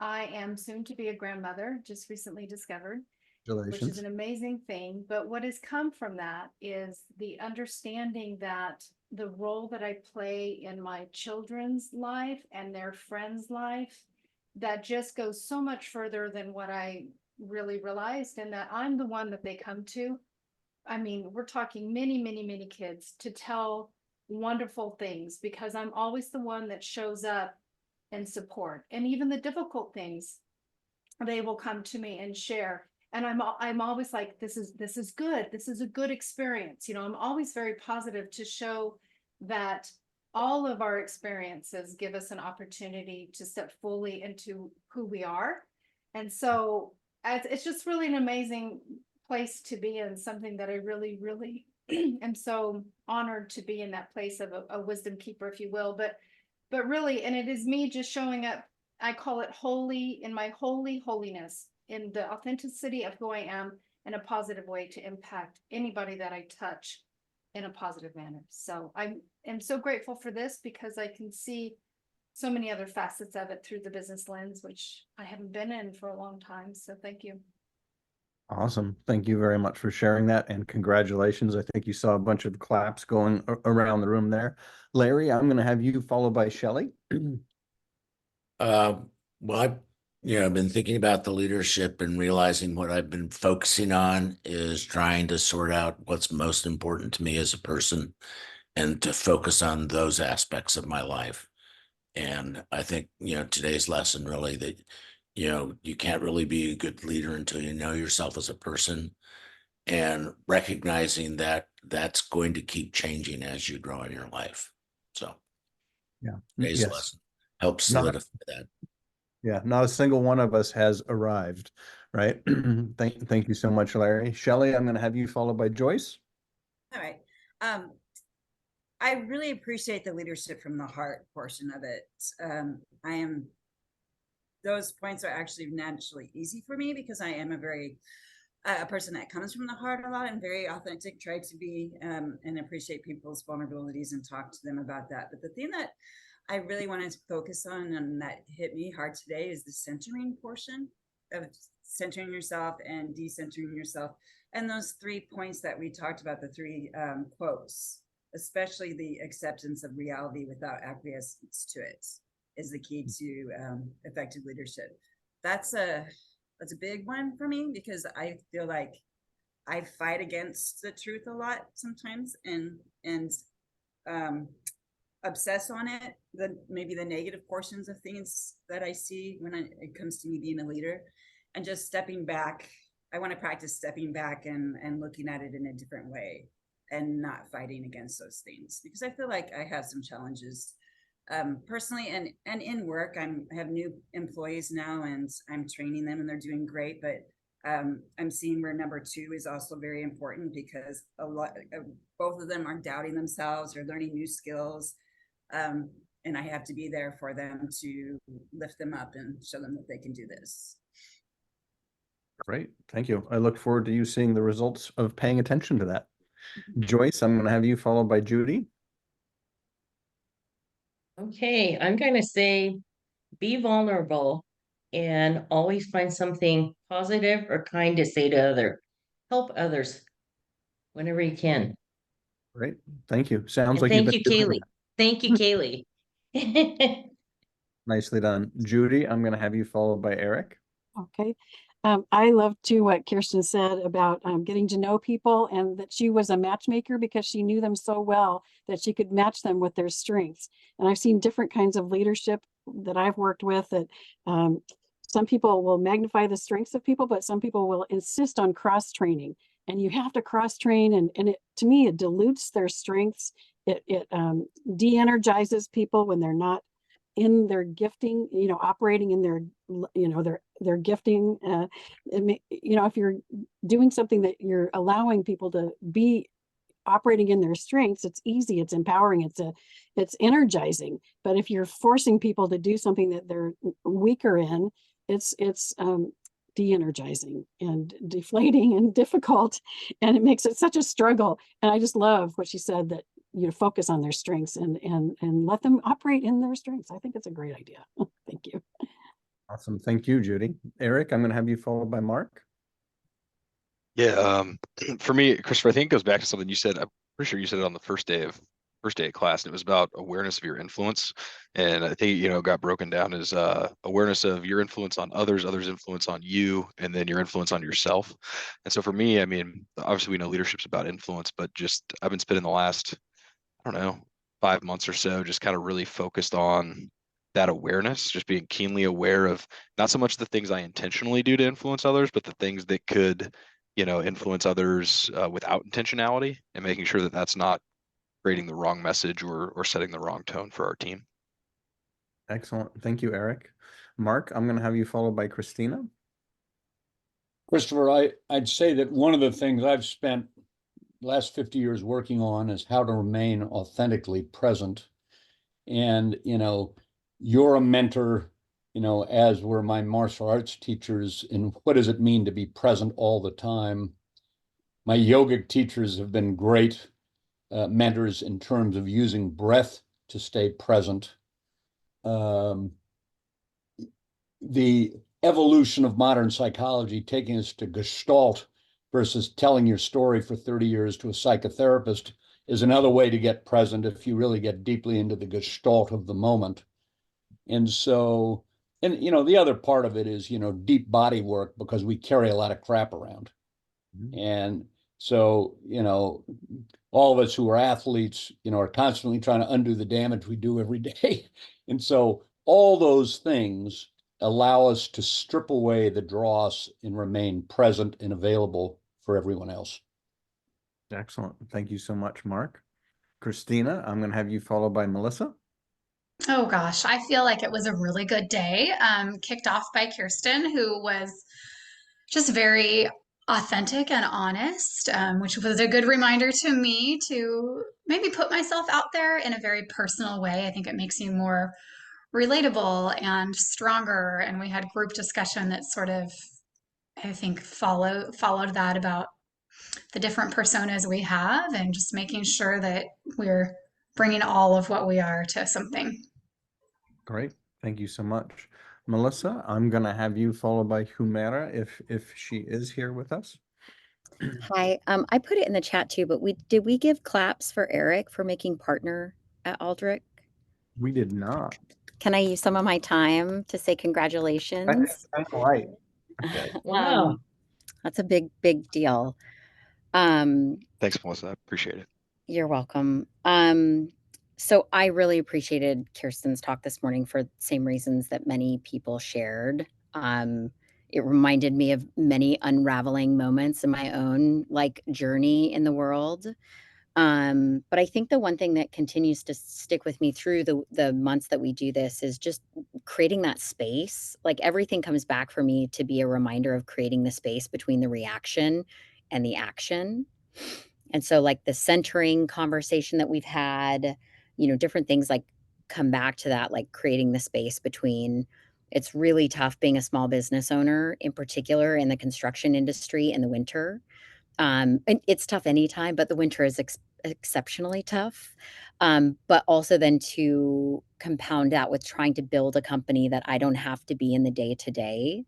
U: I am soon to be a grandmother, just recently discovered, which is an amazing thing. But what has come from that is the understanding that the role that I play in my children's life and their friends' life, that just goes so much further than what I really realized, and that I'm the one that they come to. I mean, we're talking many, many, many kids to tell wonderful things because I'm always the one that shows up and support. And even the difficult things, they will come to me and share. And I'm always like, this is good. This is a good experience. You know, I'm always very positive to show that all of our experiences give us an opportunity to step fully into who we are. And so it's just really an amazing place to be in, something that I really, really am so honored to be in that place of a wisdom keeper, if you will. But really, and it is me just showing up. I call it holy, in my holiness, in the authenticity of who I am, in a positive way to impact anybody that I touch in a positive manner. So I am so grateful for this because I can see so many other facets of it through the business lens, which I haven't been in for a long time. So thank you.
G: Awesome. Thank you very much for sharing that, and congratulations. I think you saw a bunch of claps going around the room there. Larry, I'm going to have you followed by Shelley.
B: Well, I've been thinking about the leadership and realizing what I've been focusing on is trying to sort out what's most important to me as a person and to focus on those aspects of my life. And I think, today's lesson really that, you can't really be a good leader until you know yourself as a person, and recognizing that that's going to keep changing as you grow in your life. So
G: Yeah.
B: today's
G: Yes.
B: lesson helps
G: Not,
B: solidify that.
G: yeah, not a single one of us has arrived, right? Thank you so much, Larry. Shelley, I'm going to have you followed by Joyce.
L: All right. I really appreciate the leadership from the heart portion of it. Those points are actually naturally easy for me because I am a person that comes from the heart a lot and very authentic, try to be and appreciate people's vulnerabilities and talk to them about that. But the thing that I really want to focus on and that hit me hard today is the centering portion of centering yourself and decentering yourself. And those 3 points that we talked about, the 3 quotes, especially the acceptance of reality without acquiescence to it, is the key to effective leadership. That's a big one for me because I feel like I fight against the truth a lot sometimes and obsess on it, maybe the negative portions of things that I see when it comes to me being a leader, and just stepping back. I want to practice stepping back and looking at it in a different way and not fighting against those things, because I feel like I have some challenges personally and in work. I have new employees now and I'm training them and they're doing great, but I'm seeing where number 2 is also very important because both of them are doubting themselves or learning new skills. And I have to be there for them to lift them up and show them that they can do this.
G: Great. Thank you. I look forward to you seeing the results of paying attention to that. Joyce, I'm going to have you followed by Judy.
O: Okay, I'm going to say be vulnerable and always find something positive or kind to say to help others whenever you can.
G: Great. Thank you. Sounds
O: And
G: like
O: thank
G: you've
O: you,
G: been doing
O: Kaylee. Thank you, Kaylee.
G: that. Nicely done. Judy, I'm going to have you followed by Eric.
V: Okay. I love too what Kirsten said about getting to know people, and that she was a matchmaker because she knew them so well that she could match them with their strengths. And I've seen different kinds of leadership that I've worked with that some people will magnify the strengths of people, but some people will insist on cross training. And you have to cross train, and it, to me, it dilutes their strengths. It de-energizes people when they're not in their gifting, operating in their, their gifting. If you're doing something that you're allowing people to be operating in their strengths, it's easy, it's empowering, it's energizing. But if you're forcing people to do something that they're weaker in, it's de-energizing and deflating and difficult, and it makes it such a struggle. And I just love what she said, that focus on their strengths and let them operate in their strengths. I think it's a great idea. Thank you.
G: Awesome. Thank you, Judy. Eric, I'm going to have you followed by Mark.
X: Yeah, for me, Christopher, I think it goes back to something you said. I'm pretty sure you said it on the first day of class, and it was about awareness of your influence. And I think, got broken down as awareness of your influence on others, others' influence on you, and then your influence on yourself. And so for me, I mean, obviously we know leadership's about influence, but just I've been spending the last, I don't know, 5 months or so just kind of really focused on that awareness, just being keenly aware of not so much the things I intentionally do to influence others, but the things that could, influence others without intentionality, and making sure that that's not creating the wrong message or setting the wrong tone for our team.
G: Excellent. Thank you, Eric. Mark, I'm going to have you followed by Christina.
R: Christopher, I'd say that one of the things I've spent the last 50 years working on is how to remain authentically present. And, you're a mentor, as were my martial arts teachers, in what does it mean to be present all the time. My yogic teachers have been great mentors in terms of using breath to stay present. The evolution of modern psychology, taking us to Gestalt versus telling your story for 30 years to a psychotherapist is another way to get present if you really get deeply into the Gestalt of the moment. And so, and the other part of it is, deep body work, because we carry a lot of crap around. And so, all of us who are athletes, are constantly trying to undo the damage we do every day. And so all those things allow us to strip away the dross and remain present and available for everyone else.
G: Excellent. Thank you so much, Mark. Christina, I'm going to have you followed by Melissa.
N: Oh gosh, I feel like it was a really good day. Kicked off by Kirsten, who was just very authentic and honest, which was a good reminder to me to maybe put myself out there in a very personal way. I think it makes you more relatable and stronger. And we had group discussion that sort of, I think, followed that about the different personas we have and just making sure that we're bringing all of what we are to something.
G: Great. Thank you so much. Melissa, I'm going to have you followed by Humera if she is here with us.
I: Hi, I put it in the chat too, but did we give claps for Eric for making partner at Aldrich?
G: We did not.
I: Can I use some of my time to say congratulations?
G: That's right. Okay.
O: Wow.
I: That's a big, big deal.
X: Thanks, Melissa. I appreciate it.
I: You're welcome. So I really appreciated Kirsten's talk this morning for the same reasons that many people shared. It reminded me of many unraveling moments in my own journey in the world. But I think the one thing that continues to stick with me through the months that we do this is just creating that space. Like everything comes back for me to be a reminder of creating the space between the reaction and the action. And so the centering conversation that we've had, different things come back to that, creating the space between. It's really tough being a small business owner, in particular in the construction industry in the winter. And it's tough anytime, but the winter is exceptionally tough. But also then to compound that with trying to build a company that I don't have to be in the day to day.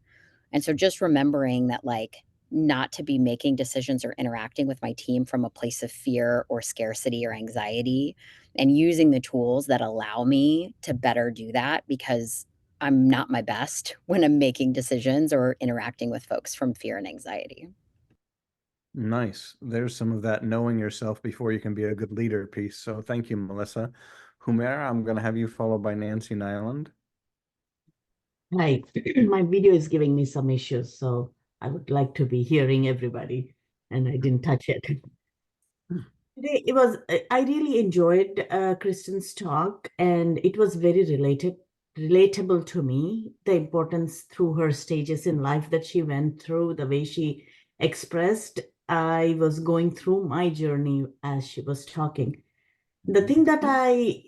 I: And so just remembering that not to be making decisions or interacting with my team from a place of fear or scarcity or anxiety, and using the tools that allow me to better do that, because I'm not my best when I'm making decisions or interacting with folks from fear and anxiety.
G: Nice. There's some of that knowing yourself before you can be a good leader piece. So thank you, Melissa. Humera, I'm going to have you followed by Nancy Nyland.
P: Hi, my video is giving me some issues, so I would like to be hearing everybody, and I didn't touch it. Today, I really enjoyed Kristen's talk, and it was very relatable to me, the importance through her stages in life that she went through, the way she expressed. I was going through my journey as she was talking. The thing that I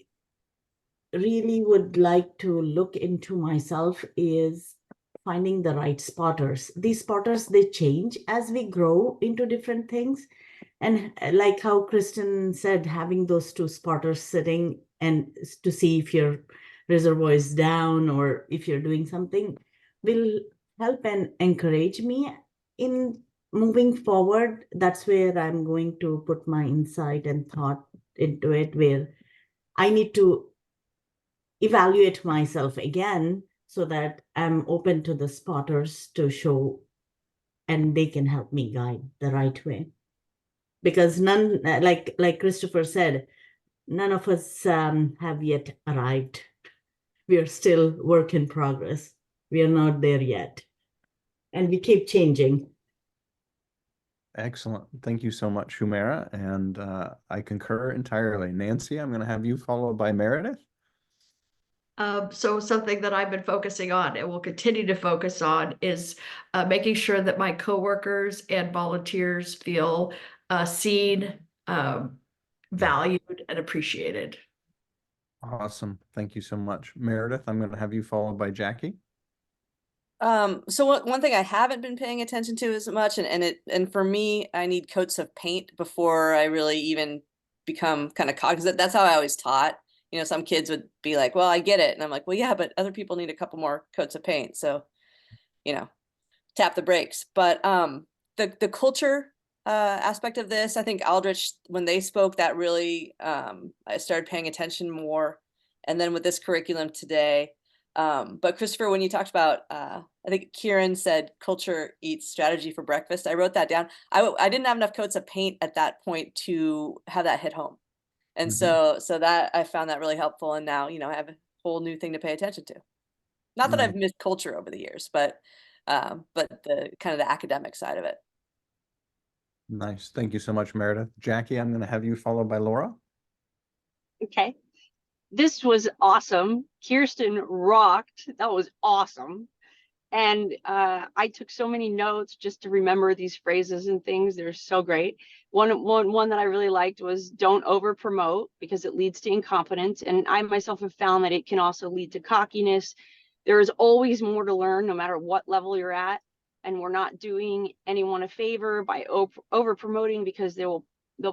P: really would like to look into myself is finding the right spotters. These spotters, they change as we grow into different things. And like how Kristen said, having those two spotters sitting and to see if your reservoir is down or if you're doing something will help and encourage me in moving forward. That's where I'm going to put my insight and thought into it, where I need to evaluate myself again so that I'm open to the spotters to show and they can help me guide the right way. Because none, like Christopher said, none of us have yet arrived. We are still work in progress. We are not there yet. And we keep changing.
G: Excellent. Thank you so much, Humera. And I concur entirely. Nancy, I'm going to have you followed by Meredith.
Q: So something that I've been focusing on and will continue to focus on is making sure that my coworkers and volunteers feel seen, valued, and appreciated.
G: Awesome. Thank you so much. Meredith, I'm going to have you followed by Jackie.
T: So one thing I haven't been paying attention to as much, and for me, I need coats of paint before I really even become kind of cognizant. That's how I always taught. Some kids would be like, well, I get it. And I'm like, well, yeah, but other people need a couple more coats of paint. So tap the brakes. But the culture aspect of this, I think Aldrich, when they spoke, that really I started paying attention more. And then with this curriculum today, but Christopher, when you talked about, I think Kieran said culture eats strategy for breakfast. I wrote that down. I didn't have enough coats of paint at that point to have that hit home. And so that I found that really helpful. And now, I have a whole new thing to pay attention to. Not that I've missed culture over the years, but the kind of the academic side of it.
G: Nice. Thank you so much, Meredith. Jackie, I'm going to have you followed by Laura.
V: Okay. This was awesome. Kirsten rocked. That was awesome. And I took so many notes just to remember these phrases and things. They're so great. One that I really liked was don't over promote because it leads to incompetence. And I myself have found that it can also lead to cockiness. There is always more to learn no matter what level you're at. And we're not doing anyone a favor by over promoting because they'll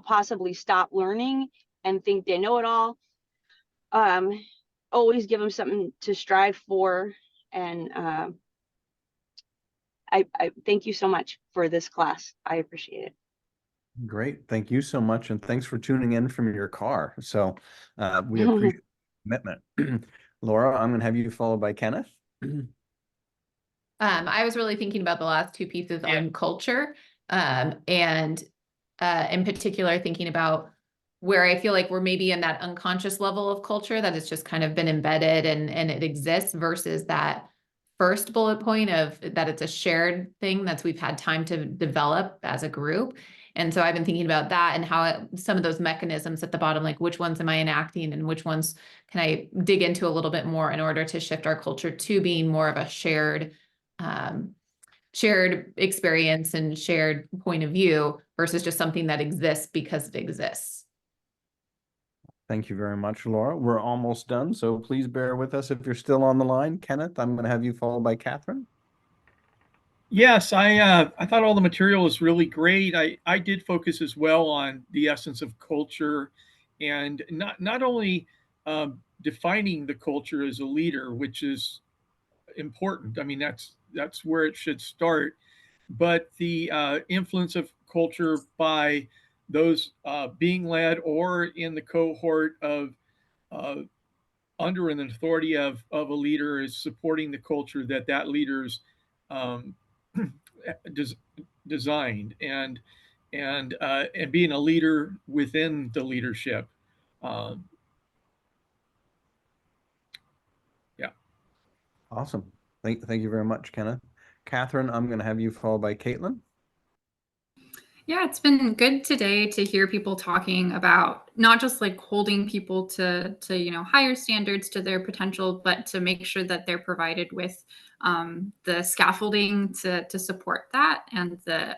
V: possibly stop learning and think they know it all. Always give them something to strive for. And I thank you so much for this class. I appreciate it.
G: Great. Thank you so much. And thanks for tuning in from your car. So we appreciate the commitment. Laura, I'm going to have you followed by Kenneth.
A: I was really thinking about the last two pieces on culture, and in particular thinking about where I feel like we're maybe in that unconscious level of culture that it's just kind of been embedded and it exists versus that first bullet point of that it's a shared thing that we've had time to develop as a group. And so I've been thinking about that and how some of those mechanisms at the bottom, like which ones am I enacting and which ones can I dig into a little bit more in order to shift our culture to being more of a shared experience and shared point of view versus just something that exists because it exists.
G: Thank you very much, Laura. We're almost done, so please bear with us if you're still on the line. Kenneth, I'm going to have you followed by Catherine.
D: Yes, I thought all the material was really great. I did focus as well on the essence of culture and not only defining the culture as a leader, which is important. I mean, that's where it should start. But the influence of culture by those being led or in the cohort of under an authority of a leader is supporting the culture that leader's designed and being a leader within the leadership. Yeah.
G: Awesome. Thank you very much, Kenneth. Catherine, I'm going to have you followed by Caitlin.
E: Yeah, it's been good today to hear people talking about not just like holding people to higher standards to their potential, but to make sure that they're provided with the scaffolding to support that and the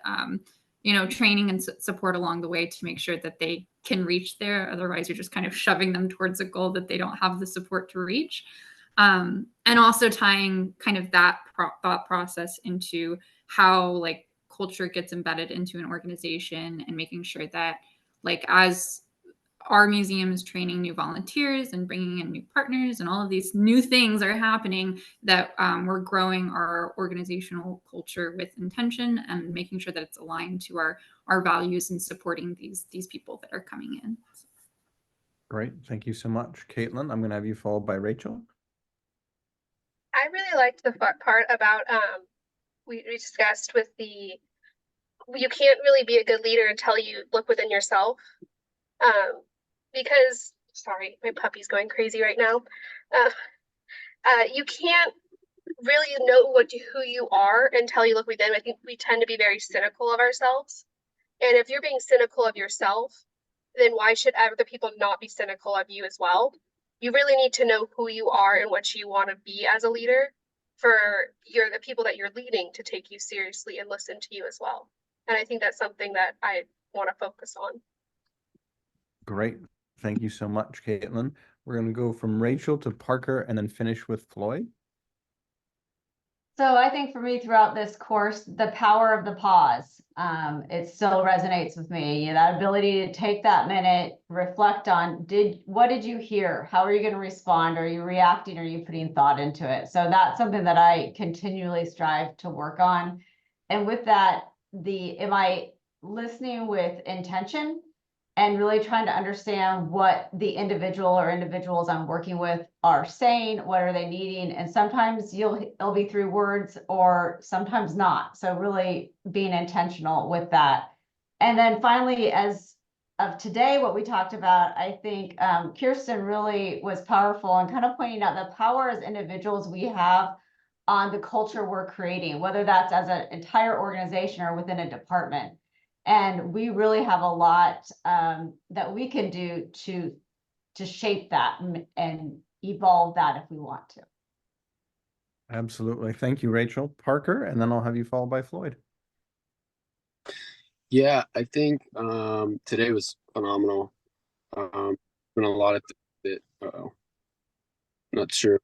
E: training and support along the way to make sure that they can reach there. Otherwise, you're just kind of shoving them towards a goal that they don't have the support to reach. And also tying kind of that thought process into how like culture gets embedded into an organization and making sure that like as our museum is training new volunteers and bringing in new partners and all of these new things are happening that we're growing our organizational culture with intention and making sure that it's aligned to our values and supporting these people that are coming in.
G: Great. Thank you so much. Caitlin, I'm going to have you followed by Rachel.
W: I really liked the part about we discussed with you can't really be a good leader until you look within yourself. Because, sorry, my puppy's going crazy right now. You can't really know who you are until you look within. I think we tend to be very cynical of ourselves. And if you're being cynical of yourself, then why should other people not be cynical of you as well? You really need to know who you are and what you want to be as a leader for the people that you're leading to take you seriously and listen to you as well. And I think that's something that I want to focus on.
G: Great. Thank you so much, Caitlin. We're going to go from Rachel to Parker and then finish with Floyd.
C: So I think for me throughout this course, the power of the pause, it still resonates with me. That ability to take that minute, reflect on, what did you hear? How are you going to respond? Are you reacting? Are you putting thought into it? So that's something that I continually strive to work on. And with that, am I listening with intention and really trying to understand what the individual or individuals I'm working with are saying, what are they needing? And sometimes it'll be through words or sometimes not. So really being intentional with that. And then finally, as of today, what we talked about, I think Kirsten really was powerful and kind of pointing out the power as individuals we have on the culture we're creating, whether that's as an entire organization or within a department. And we really have a lot that we can do to shape that and evolve that if we want to.
G: Absolutely. Thank you, Rachel. Parker, and then I'll have you followed by Floyd.
F: Yeah, I think today was phenomenal. Been a lot of things that not sure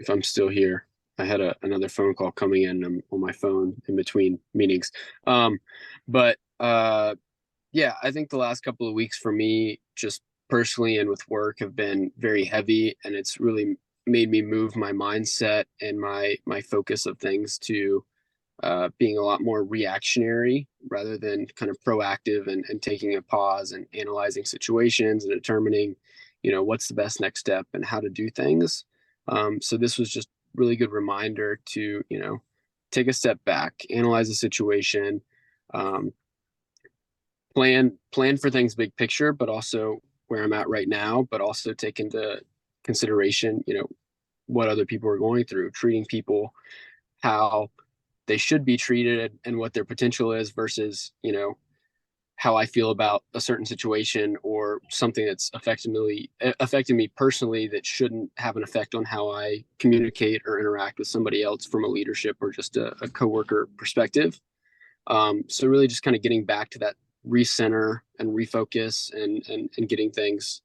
F: if I'm still here. I had another phone call coming in on my phone in between meetings. But yeah, I think the last couple of weeks for me, just personally and with work, have been very heavy, and it's really made me move my mindset and my focus of things to being a lot more reactionary rather than kind of proactive and taking a pause and analyzing situations and determining, what's the best next step and how to do things. So this was just really good reminder to, take a step back, analyze the situation, plan for things big picture, but also where I'm at right now, but also take into consideration, what other people are going through, treating people how they should be treated and what their potential is versus, how I feel about a certain situation or something that's affecting me personally that shouldn't have an effect on how I communicate or interact with somebody else from a leadership or just a coworker perspective. So really just kind of getting back to that recenter and refocus and getting things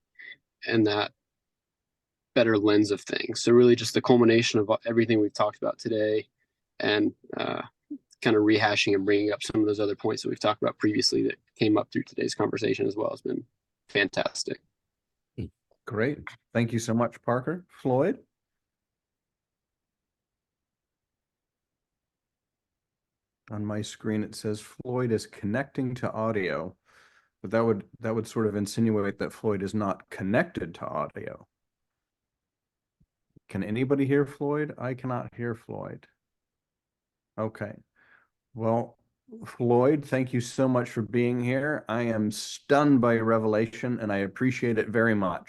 F: and that better lens of things. So really just the culmination of everything we've talked about today and kind of rehashing and bringing up some of those other points that we've talked about previously that came up through today's conversation as well has been fantastic.
G: Great. Thank you so much, Parker. Floyd? On my screen, it says Floyd is connecting to audio, but that would sort of insinuate that Floyd is not connected to audio. Can anybody hear Floyd? I cannot hear Floyd. Okay. Well, Floyd, thank you so much for being here. I am stunned by your revelation, and I appreciate it very much.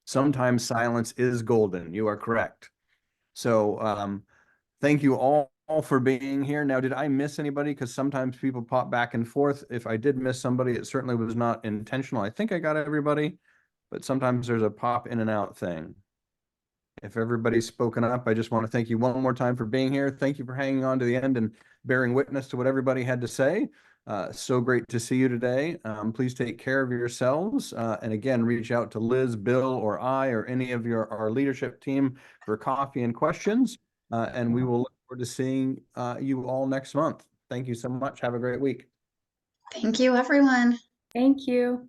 G: Sometimes silence is golden. You are correct. So thank you all for being here. Now, did I miss anybody? Because sometimes people pop back and forth. If I did miss somebody, it certainly was not intentional. I think I got everybody, but sometimes there's a pop in and out thing. If everybody's spoken up, I just want to thank you one more time for being here. Thank you for hanging on to the end and bearing witness to what everybody had to say. So great to see you today. Please take care of yourselves. And again, reach out to Liz, Bill, or I, or any of our leadership team for coffee and questions. And we will look forward to seeing you all next month. Thank you so much. Have a great week.
N: Thank you, everyone.
K: Thank you.